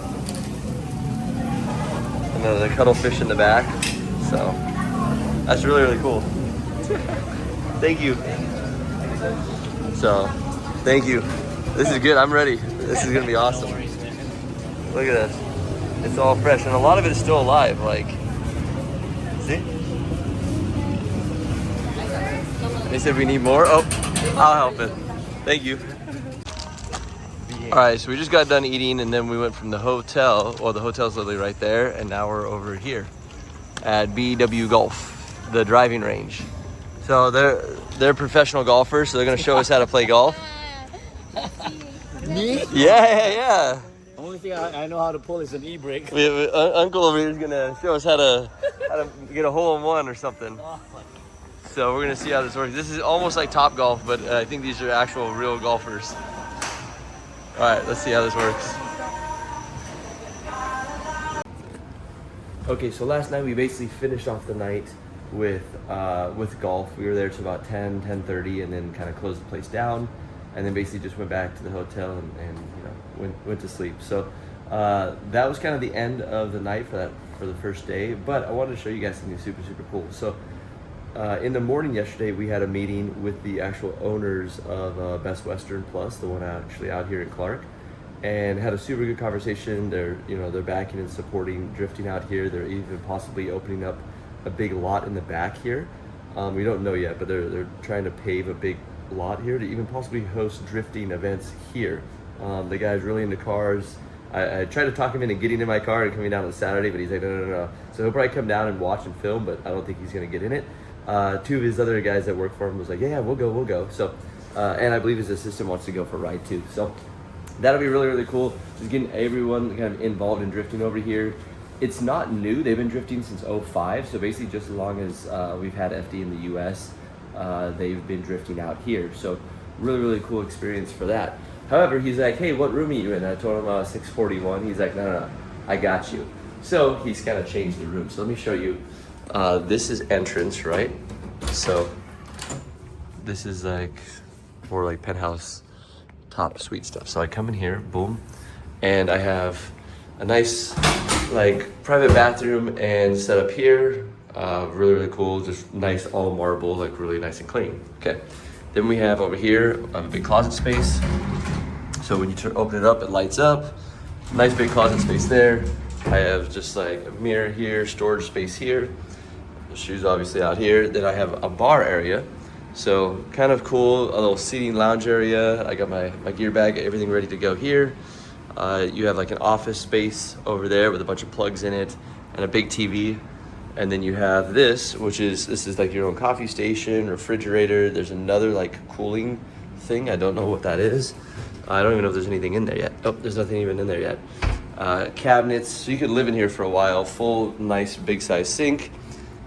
[SPEAKER 1] And the cuttlefish in the back. So that's really cool. Thank you. So thank you. This is good. I'm ready. This is gonna be awesome. Look at this. It's all fresh, and a lot of it is still alive. Like, see? They said we need more. Oh, I'll help it. Thank you. All right, so we just got done eating, and then we went from the hotel. Well, the hotel's literally right there, and now we're over here at BW Golf, the driving range. So they're professional golfers, so they're gonna show us how to play golf.
[SPEAKER 2] Me?
[SPEAKER 1] Yeah.
[SPEAKER 2] The only thing I know how to pull is an e-brake.
[SPEAKER 1] Uncle over here is gonna show us how to get a hole in one or something. So we're gonna see how this works. This is almost like Top Golf, but I think these are actual real golfers. All right, let's see how this works. Okay, so last night we basically finished off the night with golf. We were there till about 10:30, and then kind of closed the place down, and then basically just went back to the hotel and went to sleep. So that was kind of the end of the night for the first day. But I wanted to show you guys something super cool. So in the morning yesterday, we had a meeting with the actual owners of Best Western Plus, the one actually out here in Clark, and had a super good conversation. They're backing and supporting drifting out here. They're even possibly opening up a big lot in the back here. We don't know yet, but they're trying to pave a big lot here to even possibly host drifting events here. The guy's really into cars. I tried to talk him into getting in my car and coming down on Saturday, but he's like, no. So he'll probably come down and watch and film, but I don't think he's gonna get in it. 2 of his other guys that work for him was like, yeah, we'll go. So, and I believe his assistant wants to go for a ride too. So that'll be really cool. Just getting everyone kind of involved in drifting over here. It's not new. They've been drifting since 2005. So basically just as long as we've had FD in the US, they've been drifting out here. So really cool experience for that. However, he's like, hey, what room are you in? I told him 641. He's like, no, I got you. So he's kind of changed the room. So let me show you. This is entrance, right? So this is like more like penthouse top suite stuff. So I come in here, boom, and I have a nice like private bathroom and set up here, Really, really cool. Just nice, all marble, like really nice and clean. Okay. Then we have over here a big closet space. So when you open it up, it lights up. Nice big closet space there. I have just like a mirror here, storage space here. The shoes obviously out here. Then I have a bar area. So kind of cool, a little seating lounge area. I got my gear bag, everything ready to go here. You have like an office space over there with a bunch of plugs in it and a big TV. And then you have this is like your own coffee station, refrigerator. There's another like cooling thing. I don't know what that is. I don't even know if there's anything in there yet. Oh, there's nothing even in there yet. Cabinets, so you could live in here for a while. Full, nice, big size sink.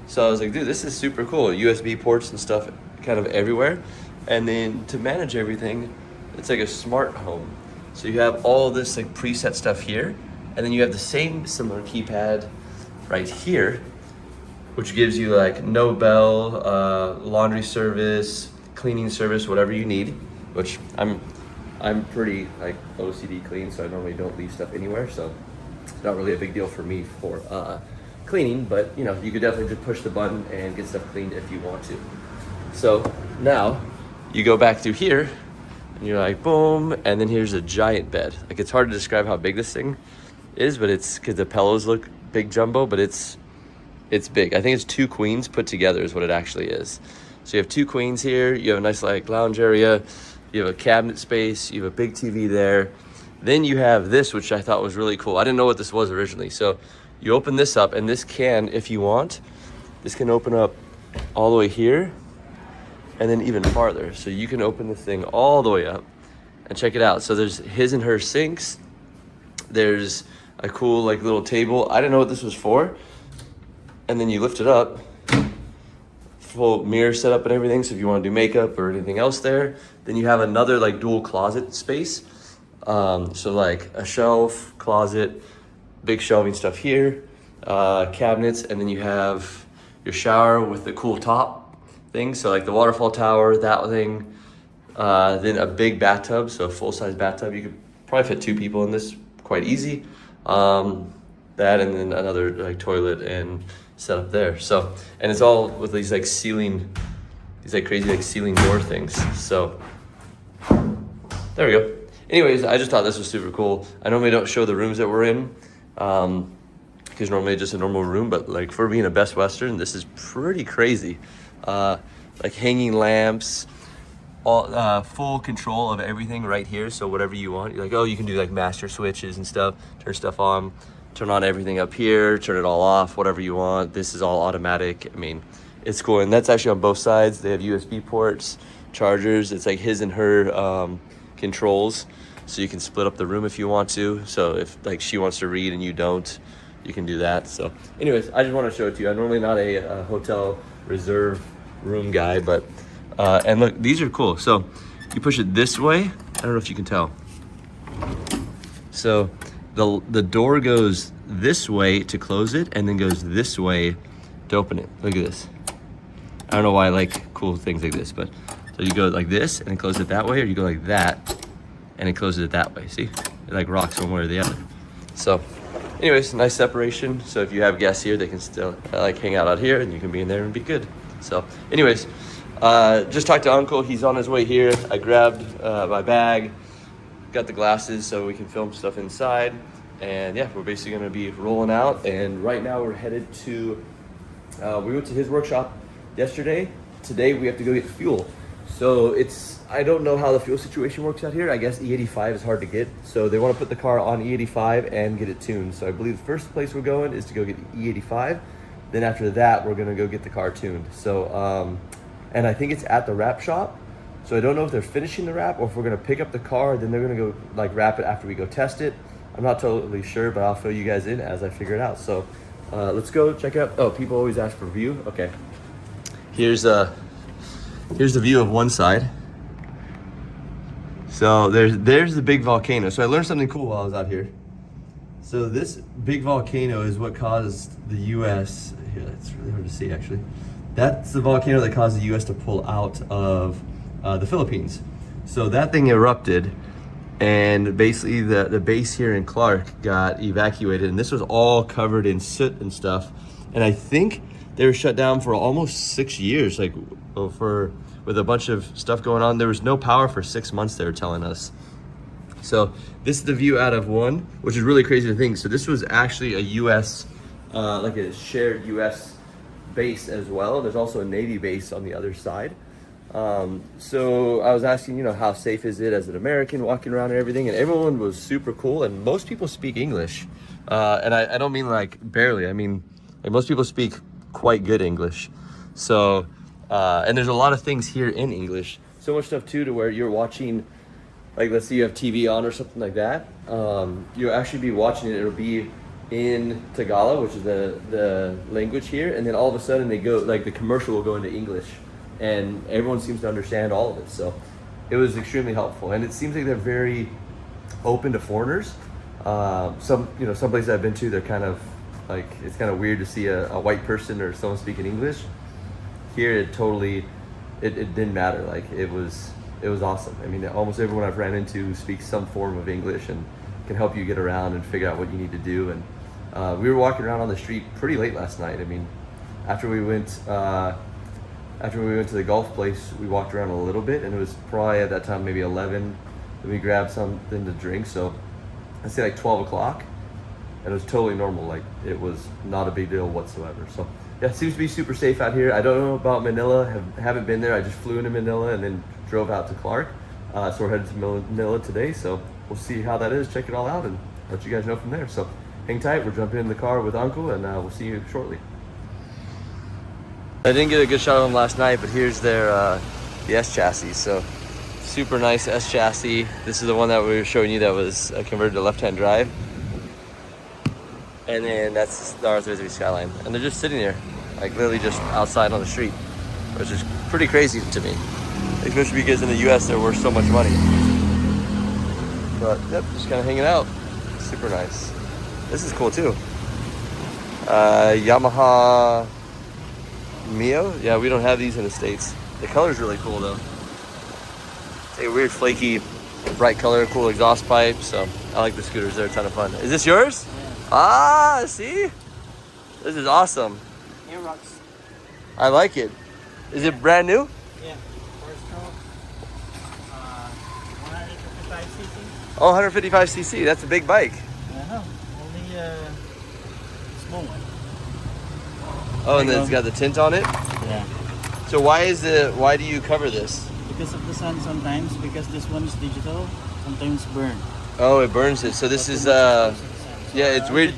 [SPEAKER 1] So I was like, dude, this is super cool. USB ports and stuff kind of everywhere. And then to manage everything, it's like a smart home. So you have all this like preset stuff here. And then you have the same similar keypad right here, which gives you like no bell, laundry service, cleaning service, whatever you need, which I'm pretty like OCD clean, so I normally don't leave stuff anywhere, so it's not really a big deal for me for cleaning, but you know, you could definitely just push the button and get stuff cleaned if you want to. So now you go back through here and you're like, boom, and then here's a giant bed. Like, it's hard to describe how big this thing is, but it's because the pillows look big jumbo, but it's big. I think it's 2 queens put together is what it actually is. So you have 2 queens here. You have a nice like lounge area. You have a cabinet space. You have a big TV there. Then you have this, which I thought was really cool. I didn't know what this was originally. So you open this up, and this can, if you want, this can open up all the way here and then even farther. So you can open this thing all the way up and check it out. So there's his and her sinks. There's a cool like little table. I didn't know what this was for. And then you lift it up, full mirror setup and everything. So if you want to do makeup or anything else there, then you have another like dual closet space. So like a shelf, closet, big shelving stuff here, cabinets, and then you have your shower with the cool top thing. So like the waterfall tower, that thing, then a big bathtub. So a full-size bathtub. You could probably fit 2 people in this quite easy. That, and then another like toilet and set up there. So, and it's all with these like ceiling, these like crazy like ceiling door things. So there we go. Anyways, I just thought this was super cool. I normally don't show the rooms that we're in, because normally it's just a normal room, but like for being a Best Western, this is pretty crazy. Like hanging lamps, all full control of everything right here. So whatever you want, you're like, oh, you can do like master switches and stuff, turn stuff on, turn on everything up here, turn it all off, whatever you want. This is all automatic. I mean, it's cool. And that's actually on both sides. They have USB ports, chargers. It's like his and her controls. So you can split up the room if you want to. So if like she wants to read and you don't, you can do that. So anyways, I just want to show it to you. I'm normally not a hotel reserve room guy, but and look, these are cool. So you push it this way. I don't know if you can tell. So the door goes this way to close it, and then goes this way to open it. Look at this. I don't know why I like cool things like this, but so you go like this and close it that way, or you go like that and it closes it that way. See, it like rocks one way or the other. So anyways, nice separation. So if you have guests here, they can still like hang out here, and you can be in there and be good. So anyways, just talked to Uncle. He's on his way here. I grabbed my bag, got the glasses so we can film stuff inside. And yeah, we're basically gonna be rolling out. And right now we're headed to, we went to his workshop yesterday. Today we have to go get fuel. So I don't know how the fuel situation works out here. I guess E85 is hard to get. So they want to put the car on E85 and get it tuned. So I believe the first place we're going is to go get E85. Then after that, we're gonna go get the car tuned. So, and I think it's at the wrap shop. So I don't know if they're finishing the wrap or if we're gonna pick up the car, then they're gonna go like wrap it after we go test it. I'm not totally sure, but I'll fill you guys in as I figure it out. So let's go check it out. Oh, people always ask for view. Okay. Here's the view of one side. So there's the big volcano. So I learned something cool while I was out here. So this big volcano is what caused the US, here, it's really hard to see actually. That's the volcano that caused the US to pull out of the Philippines. So that thing erupted, and basically the base here in Clark got evacuated, and this was all covered in soot and stuff. And I think they were shut down for almost 6 years, like with a bunch of stuff going on. There was no power for 6 months, they were telling us. So this is the view out of one, which is really crazy to think. So this was actually a U.S., like a shared U.S. base as well. There's also a Navy base on the other side. So I was asking, you know, how safe is it as an American walking around and everything, and everyone was super cool, and most people speak English. And I don't mean like barely, I mean like most people speak quite good English. So, and there's a lot of things here in English. So much stuff too to where you're watching, like let's say you have TV on or something like that. You'll actually be watching it, it'll be in Tagalog, which is the language here, and then all of a sudden they go, like the commercial will go into English, and everyone seems to understand all of it. So it was extremely helpful, and it seems like they're very open to foreigners. Some places I've been to, they're kind of like, it's kind of weird to see a white person or someone speaking English. Here it totally, it didn't matter. Like it was awesome. I mean, almost everyone I've ran into speaks some form of English and can help you get around and figure out what you need to do. And we were walking around on the street pretty late last night. I mean, after we went to the golf place, we walked around a little bit, and it was probably at that time maybe 11. Then we grabbed something to drink. So I'd say like 12 o'clock, and it was totally normal. Like it was not a big deal whatsoever. So yeah, it seems to be super safe out here. I don't know about Manila. Haven't been there. I just flew into Manila and then drove out to Clark. So we're headed to Manila today. So we'll see how that is. Check it all out and let you guys know from there. So hang tight. We're jumping in the car with Uncle, and we'll see you shortly. I didn't get a good shot of them last night, but here's their the S chassis. So super nice S chassis. This is the one that we were showing you that was converted to left-hand drive. And then that's the R33 Skyline. And they're just sitting there, like literally just outside on the street, which is pretty crazy to me. Especially because in the US they're worth so much money. But yep, just kind of hanging out. Super nice. This is cool too. Yamaha Mio? Yeah, we don't have these in the States. The color's really cool though. It's a weird flaky, bright color, cool exhaust pipe. So I like the scooters, they're a ton of fun. Is this yours?
[SPEAKER 4] Yeah.
[SPEAKER 1] Ah, see? This is awesome.
[SPEAKER 4] Air rocks.
[SPEAKER 1] I like it. Is it brand new?
[SPEAKER 4] Yeah. 4-stroke. 155cc.
[SPEAKER 1] Oh, 155cc. That's a big bike.
[SPEAKER 4] Only small one.
[SPEAKER 1] Oh, and then it's got the tint on it.
[SPEAKER 4] Yeah.
[SPEAKER 1] So why do you cover this?
[SPEAKER 4] Because of the sun sometimes, because this one is digital, sometimes burn.
[SPEAKER 1] Oh, it burns it. So this is yeah, it's weird.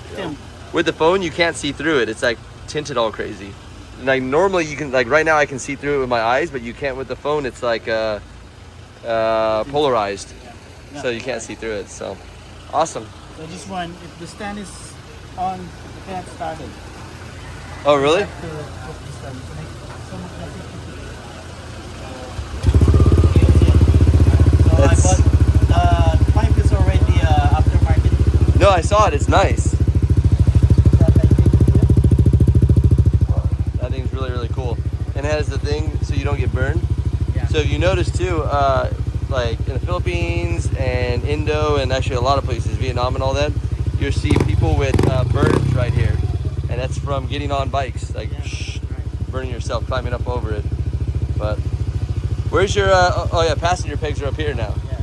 [SPEAKER 1] With the phone, you can't see through it. It's like tinted all crazy. Like normally you can, like right now I can see through it with my eyes, but you can't with the phone. It's like polarized,
[SPEAKER 4] Yeah.
[SPEAKER 1] so you can't see through it. So awesome.
[SPEAKER 4] So this one, if the stand is on, you can't start it.
[SPEAKER 1] Oh, really?
[SPEAKER 4] You have to put the stand to make some of the So
[SPEAKER 1] That's-
[SPEAKER 4] I bought the pipe is already aftermarket.
[SPEAKER 1] No, I saw it. It's nice.
[SPEAKER 4] That I think,
[SPEAKER 1] That thing's really, really cool. And it has the thing so you don't get burned.
[SPEAKER 4] yeah.
[SPEAKER 1] So if you notice too, like in the Philippines and Indo and actually a lot of places, Vietnam and all that, you'll see people with burns right here. And that's from getting on bikes, like
[SPEAKER 4] Yeah, right.
[SPEAKER 1] burning yourself, climbing up over it. But where's your, oh yeah, passenger pegs are up here now.
[SPEAKER 4] Yeah.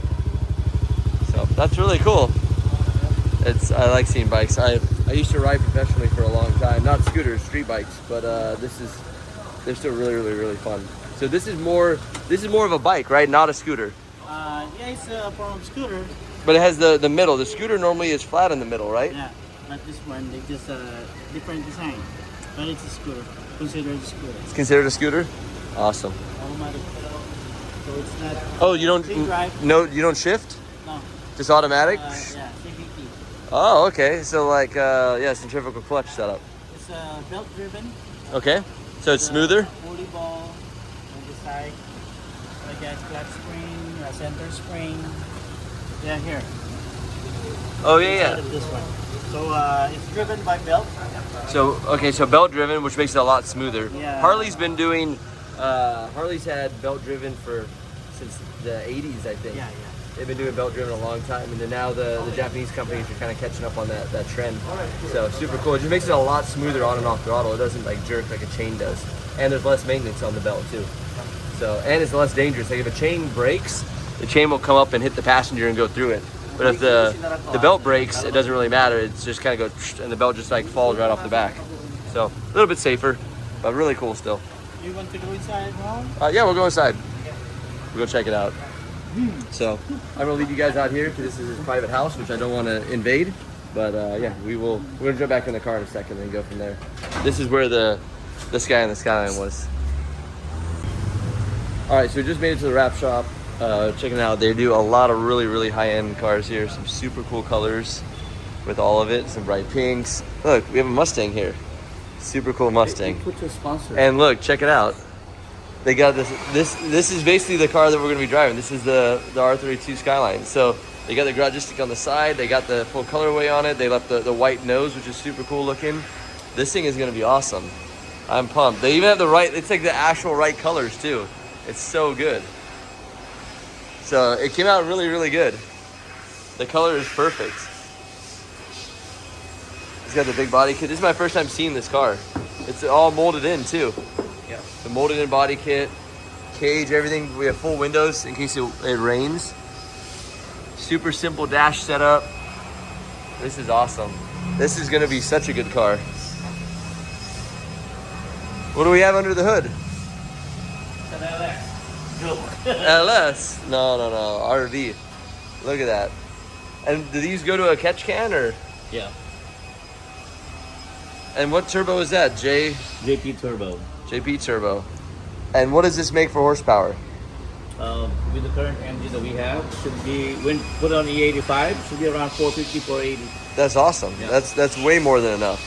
[SPEAKER 1] So that's really cool. I like seeing bikes. I used to ride professionally for a long time, not scooters, street bikes, but they're still really, really, really fun. So this is more of a bike, right? Not a scooter.
[SPEAKER 4] Yeah, it's a form of scooter.
[SPEAKER 1] But it has the middle. The scooter normally is flat in the middle, right?
[SPEAKER 4] Yeah, but this one, they just different design. But it's a scooter. Considered a scooter.
[SPEAKER 1] It's considered a scooter? Awesome.
[SPEAKER 4] Automatic. So it's not.
[SPEAKER 1] Oh, you don't
[SPEAKER 4] Free drive.
[SPEAKER 1] no, you don't shift?
[SPEAKER 4] No.
[SPEAKER 1] Just automatic?
[SPEAKER 4] Yeah, CVT.
[SPEAKER 1] Oh, okay. So like yeah, centrifugal clutch setup.
[SPEAKER 4] It's belt driven.
[SPEAKER 1] Okay. So it's smoother?
[SPEAKER 4] Pulley ball on the side. Like a clutch spring, a center spring. Yeah, here.
[SPEAKER 1] Oh yeah,
[SPEAKER 4] Inside
[SPEAKER 1] yeah.
[SPEAKER 4] of this one. So it's driven by belt.
[SPEAKER 1] So okay, so belt driven, which makes it a lot smoother.
[SPEAKER 4] Yeah.
[SPEAKER 1] Harley's been doing Harley's had belt driven since the 80s, I think.
[SPEAKER 4] Yeah,
[SPEAKER 1] They've been doing belt driven a long time, and then now the Japanese companies are kind of catching up on that trend. So super cool. It just makes it a lot smoother on and off throttle. It doesn't like jerk like a chain does, and there's less maintenance on the belt too. So, and it's less dangerous. Like if a chain breaks, the chain will come up and hit the passenger and go through it. But if the belt breaks, it doesn't really matter. It's just kind of go, and the belt just like falls right off the back. So a little bit safer, but really cool still.
[SPEAKER 4] You want to go inside, Ron?
[SPEAKER 1] Yeah, we'll go inside. We'll go check it out. So I'm gonna leave you guys out here because this is his private house, which I don't want to invade. But yeah, we're gonna jump back in the car in a second and go from there. This is where this guy in the Skyline was. All right, so we just made it to the wrap shop. Checking it out. They do a lot of really high-end cars here. Some super cool colors with all of it. Some bright pinks. Look, we have a Mustang here. Super cool Mustang.
[SPEAKER 2] Put your sponsor.
[SPEAKER 1] And look, check it out. They got this. This is basically the car that we're gonna be driving. This is the R32 Skyline. So they got the garage stick on the side. They got the full colorway on it. They left the white nose, which is super cool looking. This thing is gonna be awesome. I'm pumped. They even have the right. It's like the actual right colors too. It's so good. So it came out really good. The color is perfect. It's got the big body kit. This is my first time seeing this car. It's all molded in too.
[SPEAKER 2] Yeah.
[SPEAKER 1] The molded in body kit, cage, everything. We have full windows in case it rains. Super simple dash setup. This is awesome. This is gonna be such a good car. What do we have under the hood? LS? No, RV. Look at that. And do these go to a catch can or?
[SPEAKER 2] Yeah.
[SPEAKER 1] And what turbo is that?
[SPEAKER 2] JP Turbo.
[SPEAKER 1] JP turbo. And what does this make for horsepower?
[SPEAKER 2] With the current engine that we have, should be when put on E85, should be around 450, 480.
[SPEAKER 1] That's awesome.
[SPEAKER 2] Yeah.
[SPEAKER 1] That's way more than enough.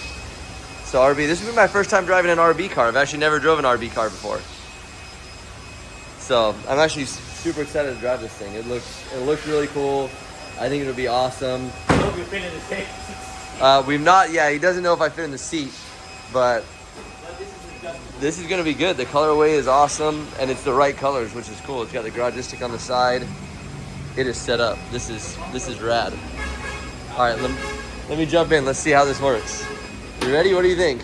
[SPEAKER 1] So RB, this will be my first time driving an RB car. I've actually never drove an RB car before. So I'm actually super excited to drive this thing. It looks really cool. I think it'll be awesome.
[SPEAKER 2] I hope you fit in the seat.
[SPEAKER 1] We've not, yeah, he doesn't know if I fit in the seat, but this is gonna be good. The colorway is awesome, and it's the right colors, which is cool. It's got the garage stick on the side. It is set up. This is rad. All right, let me jump in. Let's see how this works. You ready? What do you think?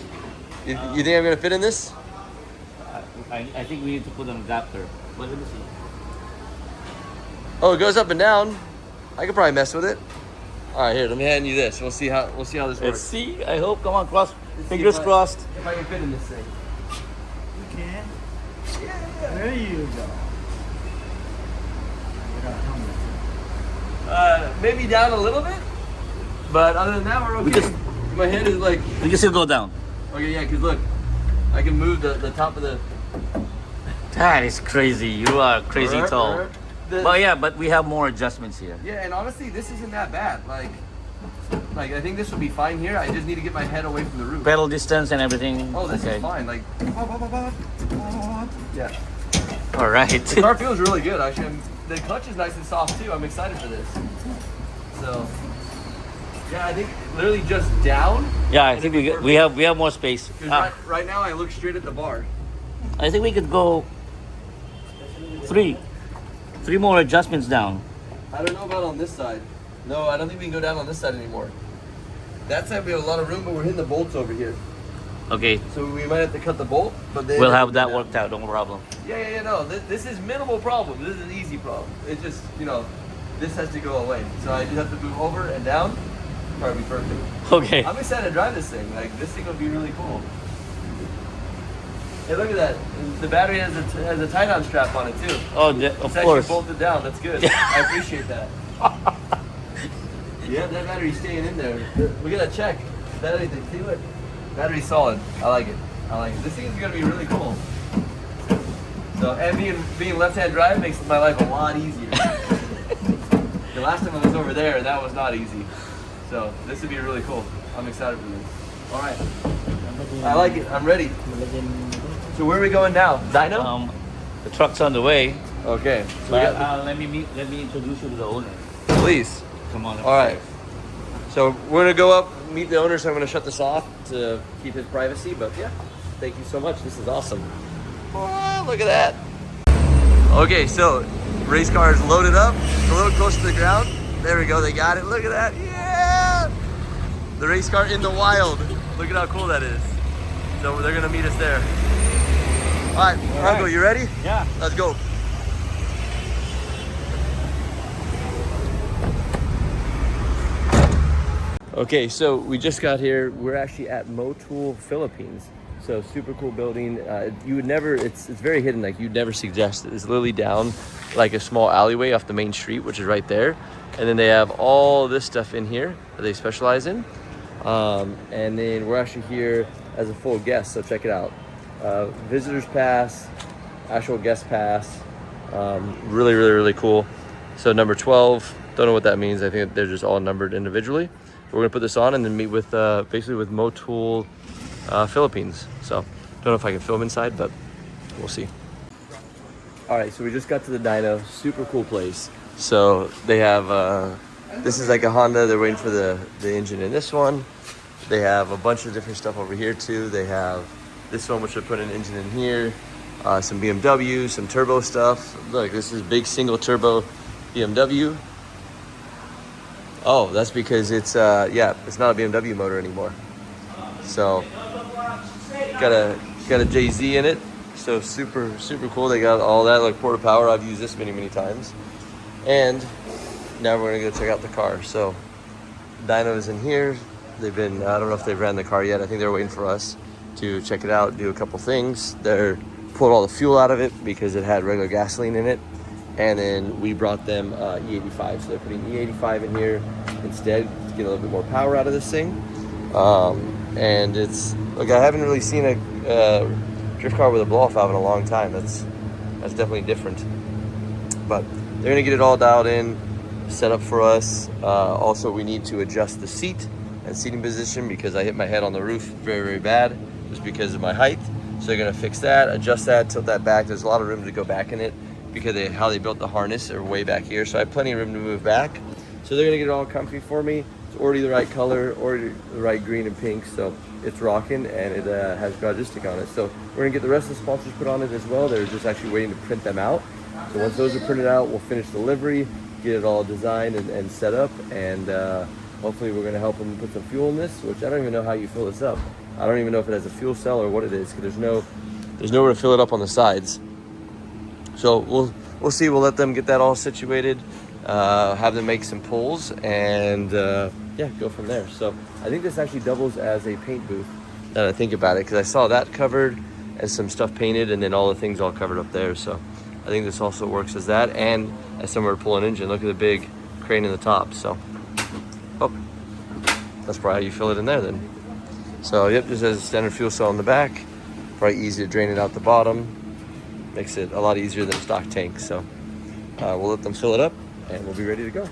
[SPEAKER 1] You think I'm gonna fit in this?
[SPEAKER 2] I think we need to put an adapter. But let me see.
[SPEAKER 1] Oh, it goes up and down. I could probably mess with it. All right, here. Let me hand you this. We'll see how this
[SPEAKER 2] Let's
[SPEAKER 1] works.
[SPEAKER 2] see. I hope. Come on, cross.
[SPEAKER 1] Let's see
[SPEAKER 2] Fingers
[SPEAKER 1] if
[SPEAKER 2] crossed.
[SPEAKER 1] If I can fit in this thing.
[SPEAKER 4] You can. Yeah. There you go.
[SPEAKER 1] Maybe down a little bit, but other than that, we're okay. My head is like.
[SPEAKER 2] We can still go down.
[SPEAKER 1] Okay, yeah, because look, I can move the top of the.
[SPEAKER 2] That is crazy. You are crazy tall. But yeah, but we have more adjustments here.
[SPEAKER 1] Yeah, and honestly, this isn't that bad. Like I think this will be fine here. I just need to get my head away from the roof.
[SPEAKER 2] Pedal distance and everything.
[SPEAKER 1] Oh, this
[SPEAKER 2] okay.
[SPEAKER 1] is fine. Like, yeah.
[SPEAKER 2] All right.
[SPEAKER 1] The car feels really good. Actually, the clutch is nice and soft too. I'm excited for this. So, yeah, I think literally just down.
[SPEAKER 2] Yeah, I think we have more space.
[SPEAKER 1] Right now, I look straight at the bar.
[SPEAKER 2] I think we could go three more adjustments down.
[SPEAKER 1] I don't know about on this side. No, I don't think we can go down on this side anymore. That side we have a lot of room, but we're hitting the bolts over here.
[SPEAKER 2] Okay,
[SPEAKER 1] So we might have to cut the bolt, but then
[SPEAKER 2] we'll have that worked out. No problem.
[SPEAKER 1] Yeah. No, this is minimal problem. This is an easy problem. It's just, this has to go away. So I just have to move over and down. Probably perfect.
[SPEAKER 2] Okay.
[SPEAKER 1] I'm excited to drive this thing. Like, this thing will be really cool. Hey, look at that. The battery has a tie-down strap on it too.
[SPEAKER 2] Oh, of
[SPEAKER 1] It's actually
[SPEAKER 2] course.
[SPEAKER 1] bolted down. That's good. I appreciate that. Yeah, that battery's staying in there. Look at that check. Battery, see what? Battery's solid. I like it. This thing is gonna be really cool. So, and being left-hand drive makes my life a lot easier. The last time I was over there, that was not easy. So this would be really cool. I'm excited for this. All right. I like it. I'm ready. So where are we going now? Dyno?
[SPEAKER 2] The truck's on the way.
[SPEAKER 1] Okay. So
[SPEAKER 2] But, let me introduce you to the owner.
[SPEAKER 1] please.
[SPEAKER 2] Come on.
[SPEAKER 1] All right. So we're gonna go up, meet the owner. So I'm gonna shut this off to keep his privacy. But yeah, thank you so much. This is awesome. Oh, look at that. Okay, so Race car is loaded up. It's a little close to the ground. There we go, they got it. Look at that, yeah! The race car in the wild. Look at how cool that is. So they're gonna meet us there. All right, Marco, you ready?
[SPEAKER 4] Yeah.
[SPEAKER 1] Let's go. Okay, so we just got here. We're actually at Motul, Philippines. So super cool building. You would never, it's very hidden. Like you'd never suggest it. It's literally down like a small alleyway off the main street, which is right there. And then they have all this stuff in here that they specialize in. And then we're actually here as a full guest, so check it out. Visitors pass, actual guest pass. Really, really, really cool. So number 12, don't know what that means. I think they're just all numbered individually. We're gonna put this on and then meet with basically with Motul Philippines. So don't know if I can film inside, but we'll see. All right, so we just got to the dyno. Super cool place. So they have this is like a Honda. They're waiting for the engine in this one. They have a bunch of different stuff over here too. They have this one, which will put an engine in here. Some BMW, some turbo stuff. Look, this is big single turbo BMW. Oh, that's because it's yeah, it's not a BMW motor anymore. So got a JZ in it. So super cool. They got all that, like port of power. I've used this many times. And now we're gonna go check out the car. So dyno is in here. They've been, I don't know if they've ran the car yet. I think they're waiting for us to check it out, do a couple things. They're pulling all the fuel out of it because it had regular gasoline in it. And then we brought them E85. So they're putting E85 in here instead to get a little bit more power out of this thing. And it's, look, I haven't really seen a drift car with a blow-off valve in a long time. That's definitely different. But they're gonna get it all dialed in, set up for us. Also, we need to adjust the seat and seating position because I hit my head on the roof very bad just because of my height. So they're gonna fix that, adjust that, tilt that back. There's a lot of room to go back in it because how they built the harness are way back here. So I have plenty of room to move back. So they're gonna get it all comfy for me. It's already the right color, already the right green and pink. So it's rocking and it has Garagistic on it. So we're gonna get the rest of the sponsors put on it as well. They're just actually waiting to print them out. So once those are printed out, we'll finish the livery, get it all designed and set up, and hopefully we're gonna help them put some fuel in this, which I don't even know how you fill this up. I don't even know if it has a fuel cell or what it is, because there's nowhere to fill it up on the sides. So we'll see. We'll let them get that all situated, have them make some pulls, and yeah, go from there. So I think this actually doubles as a paint booth. Now that I think about it, because I saw that covered and some stuff painted, and then all the things all covered up there. So I think this also works as that and as somewhere to pull an engine. Look at the big crane in the top. So, oh, that's probably how you fill it in there then. So, yep, just has a standard fuel cell in the back. Probably easy to drain it out the bottom. Makes it a lot easier than a stock tank. So, we'll let them fill it up and we'll be ready to go.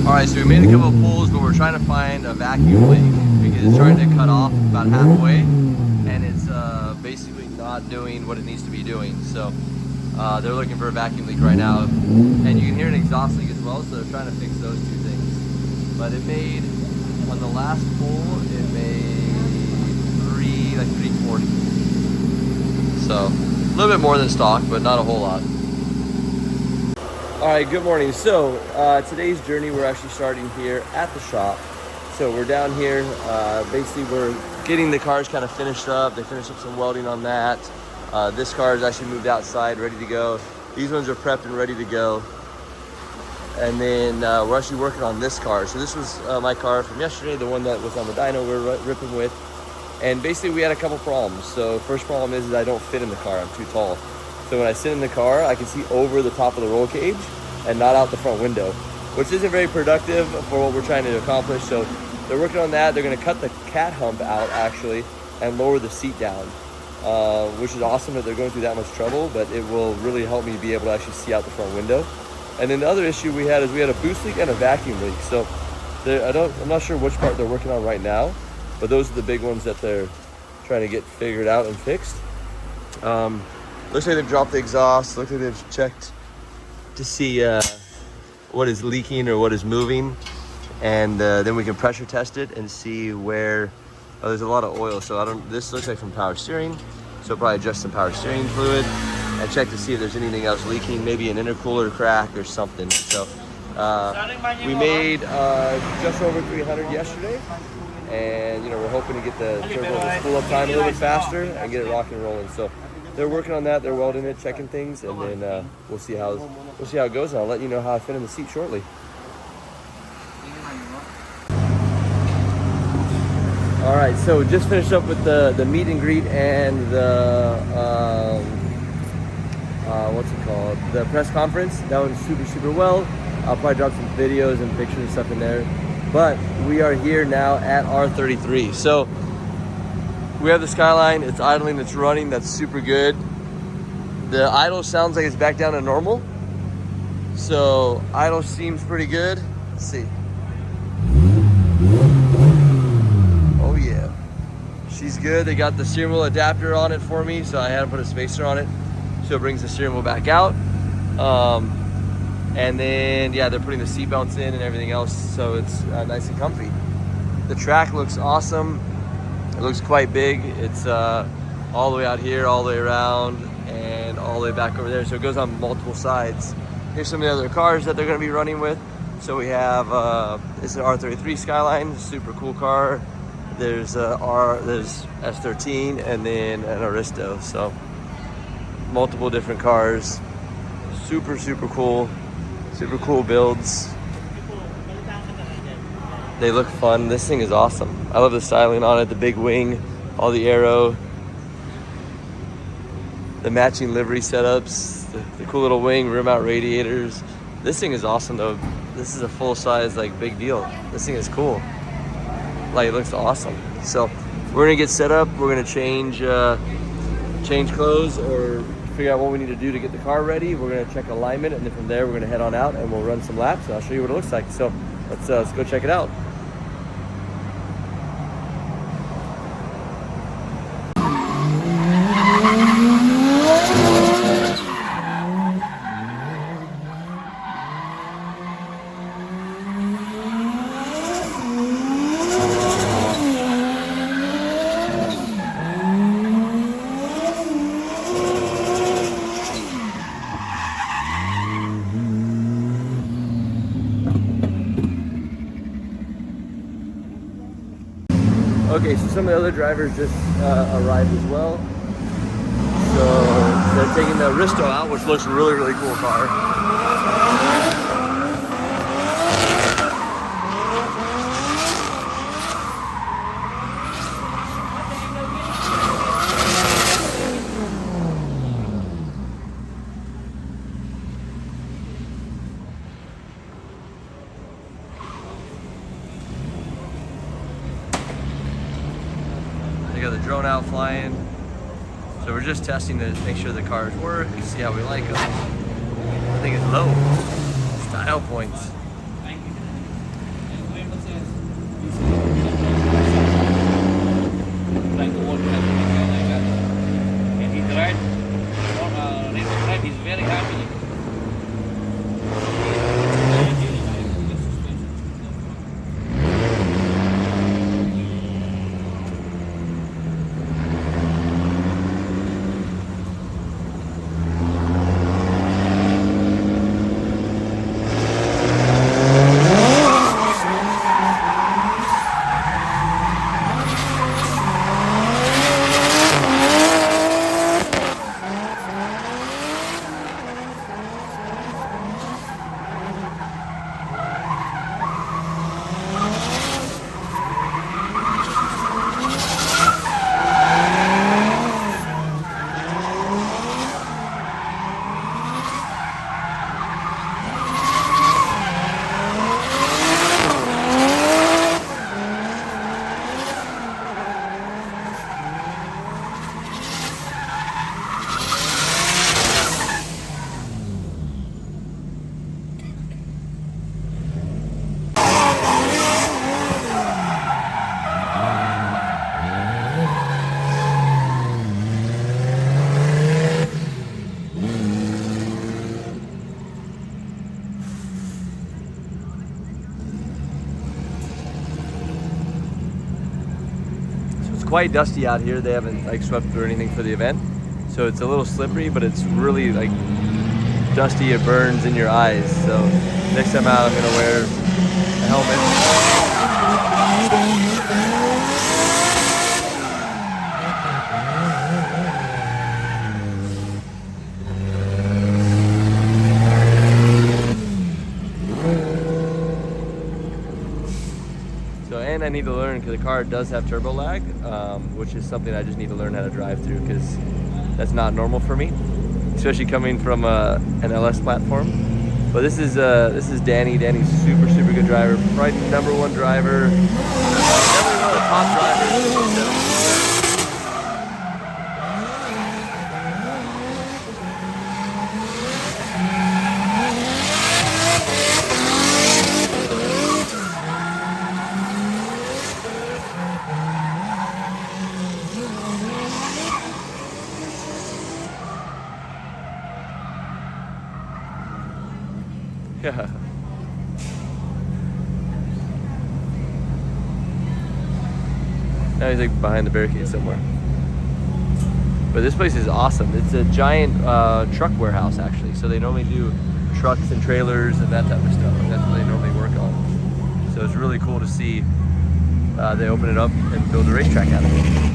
[SPEAKER 1] All right, so we made a couple of pulls, but we're trying to find a vacuum leak because it's starting to cut off about halfway. And it's basically not doing what it needs to be doing. So they're looking for a vacuum leak right now. And you can hear an exhaust leak as well, so they're trying to fix those two things. But it made, on the last pull, it made 340. So a little bit more than stock, but not a whole lot. All right, good morning. So today's journey, we're actually starting here at the shop. So we're down here, basically we're getting the cars kind of finished up. They finished up some welding on that. This car is actually moved outside, ready to go. These ones are prepped and ready to go. And then we're actually working on this car. So this was my car from yesterday, the one that was on the dyno we're ripping with. And basically we had a couple problems. So first problem is I don't fit in the car, I'm too tall. So when I sit in the car, I can see over the top of the roll cage and not out the front window, which isn't very productive for what we're trying to accomplish. So they're working on that. They're gonna cut the cat hump out actually and lower the seat down, which is awesome that they're going through that much trouble, but it will really help me be able to actually see out the front window. And then the other issue we had is we had a boost leak and a vacuum leak. So I'm not sure which part they're working on right now, but those are the big ones that they're trying to get figured out and fixed. Looks like they've dropped the exhaust. Looks like they've checked to see what is leaking or what is moving. And then we can pressure test it and see where, there's a lot of oil. So this looks like from power steering. So probably adjust some power steering fluid and check to see if there's anything else leaking, maybe an intercooler crack or something. So we made just over 300 yesterday, and you know, we're hoping to get the turbo to spool up time a little bit faster and get it rocking and rolling. So they're working on that. They're welding it, checking things, and then we'll see how it goes. And I'll let you know how I fit in the seat shortly. All right, so just finished up with the meet and greet and the what's it called? The press conference. That went super well. I'll probably drop some videos and pictures and stuff in there. But we are here now at R33. So we have the Skyline. It's idling. It's running. That's super good. The idle sounds like it's back down to normal. So idle seems pretty good. Let's see. Oh yeah, she's good. They got the steering wheel adapter on it for me, so I had to put a spacer on it, so it brings the steering wheel back out. And then yeah, they're putting the seat belts in and everything else, so it's nice and comfy. The track looks awesome. It looks quite big. It's all the way out here, all the way around, and all the way back over there, so it goes on multiple sides. Here's some of the other cars that they're going to be running with. So we have this is an R33 Skyline, super cool car. There's there's S13, and then an Aristo. So multiple different cars, super cool builds. They look fun. This thing is awesome. I love the styling on it, the big wing, all the aero, the matching livery setups, the cool little wing, rear mount radiators. This thing is awesome though. This is a full size, like, big deal. This thing is cool. Like, it looks awesome. So we're gonna get set up. We're gonna change clothes or figure out what we need to do to get the car ready. We're gonna check alignment, and then from there we're gonna head on out and we'll run some laps, and I'll show you what it looks like. So let's go check it out. Okay, so some of the other drivers just arrived as well. So they're taking the Aristo out, which looks a really cool car. They got the drone out flying. So we're just testing to make sure the cars work, see how we like them. I think it's low. Style points.
[SPEAKER 2] And he tried, he's very happy.
[SPEAKER 1] quite dusty out here. They haven't like swept or anything for the event, so it's a little slippery, but it's really like dusty. It burns in your eyes. So next time out, I'm gonna wear a helmet. And I need to learn because the car does have turbo lag, which is something I just need to learn how to drive through because that's not normal for me, especially coming from an LS platform. But this is Danny. Danny's super good driver, probably #1 driver, definitely one of the top drivers. Yeah. Now he's like behind the barricade somewhere. But this place is awesome. It's a giant truck warehouse actually. So they normally do trucks and trailers and that type of stuff. That's what they normally work on. So it's really cool to see they open it up and build a racetrack out of it.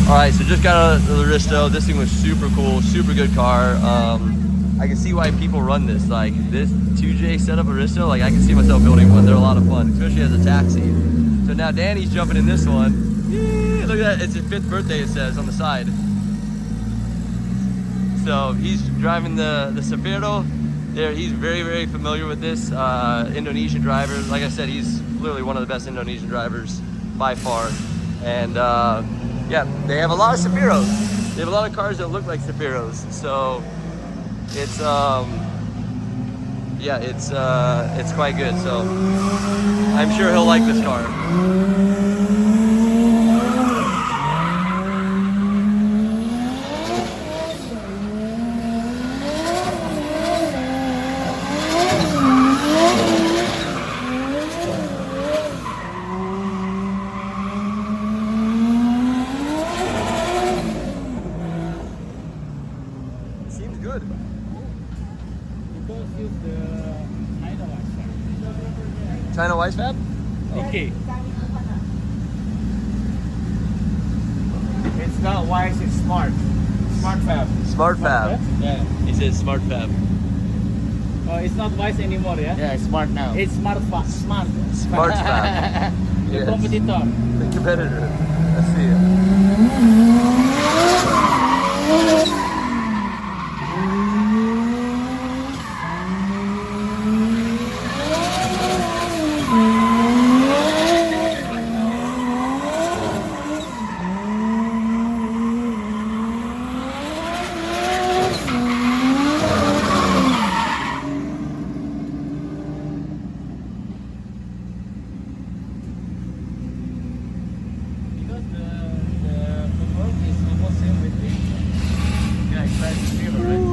[SPEAKER 1] Alright, so just got out of the Aristo. This thing was super cool, super good car. I can see why people run this. Like this 2J setup Aristo, like I can see myself building one. They're a lot of fun, especially as a taxi. So now Danny's jumping in this one. Yay, look at that, it's his 5th birthday, it says on the side. So he's driving the Safiro. There, he's very familiar with this Indonesian driver. Like I said, he's literally one of the best Indonesian drivers by far. And yeah, they have a lot of Safiros. They have a lot of cars that look like Safiros. So it's yeah, it's quite good. So I'm sure he'll like this car. Good.
[SPEAKER 4] Because use the Dyno wax.
[SPEAKER 1] China Weiss Fab?
[SPEAKER 4] Okay.
[SPEAKER 2] It's not wise, it's smart. Smart fab.
[SPEAKER 1] Smart Fab.
[SPEAKER 2] Yeah.
[SPEAKER 1] He says Smart Fab.
[SPEAKER 4] Oh, it's not wise anymore, yeah?
[SPEAKER 2] Yeah, it's smart now.
[SPEAKER 4] It's smart. Smart.
[SPEAKER 1] Smart Fab.
[SPEAKER 4] The
[SPEAKER 1] Yes.
[SPEAKER 4] competitor.
[SPEAKER 1] The competitor. I see it.
[SPEAKER 4] Because the footwork is almost same with the Safiro, right?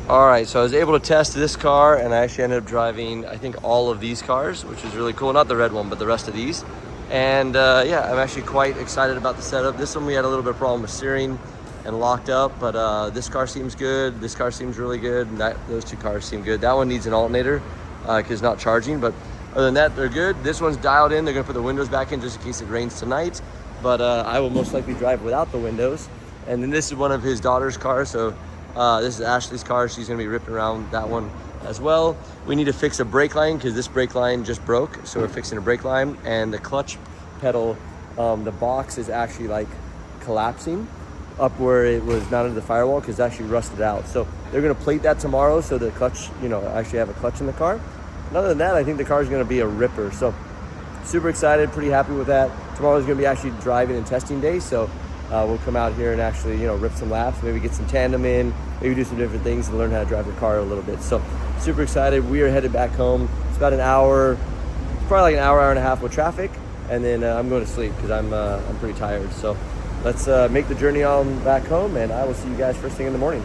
[SPEAKER 1] All right, so I was able to test this car, and I actually ended up driving, I think, all of these cars, which is really cool. Not the red one, but the rest of these. And yeah, I'm actually quite excited about the setup. This one we had a little bit of problem with steering and locked up, but this car seems good. This car seems really good, and those two cars seem good. That one needs an alternator because it's not charging, but other than that, they're good. This one's dialed in. They're gonna put the windows back in just in case it rains tonight, but I will most likely drive without the windows. And then this is one of his daughter's cars, so this is Ashley's car. She's gonna be ripping around that one as well. We need to fix a brake line because this brake line just broke, so we're fixing a brake line. And the clutch pedal, the box is actually like collapsing up where it was mounted to the firewall because it's actually rusted out. So they're gonna plate that tomorrow so the clutch, you know, actually have a clutch in the car. And other than that, I think the car is gonna be a ripper. So super excited, pretty happy with that. Tomorrow's gonna be actually driving and testing day, so we'll come out here and actually, you know, rip some laps, maybe get some tandem in, maybe do some different things and learn how to drive the car a little bit. So super excited. We are headed back home. It's about an hour, probably like an hour and a half with traffic, and then I'm going to sleep because I'm pretty tired. So let's make the journey on back home, and I will see you guys first thing in the morning.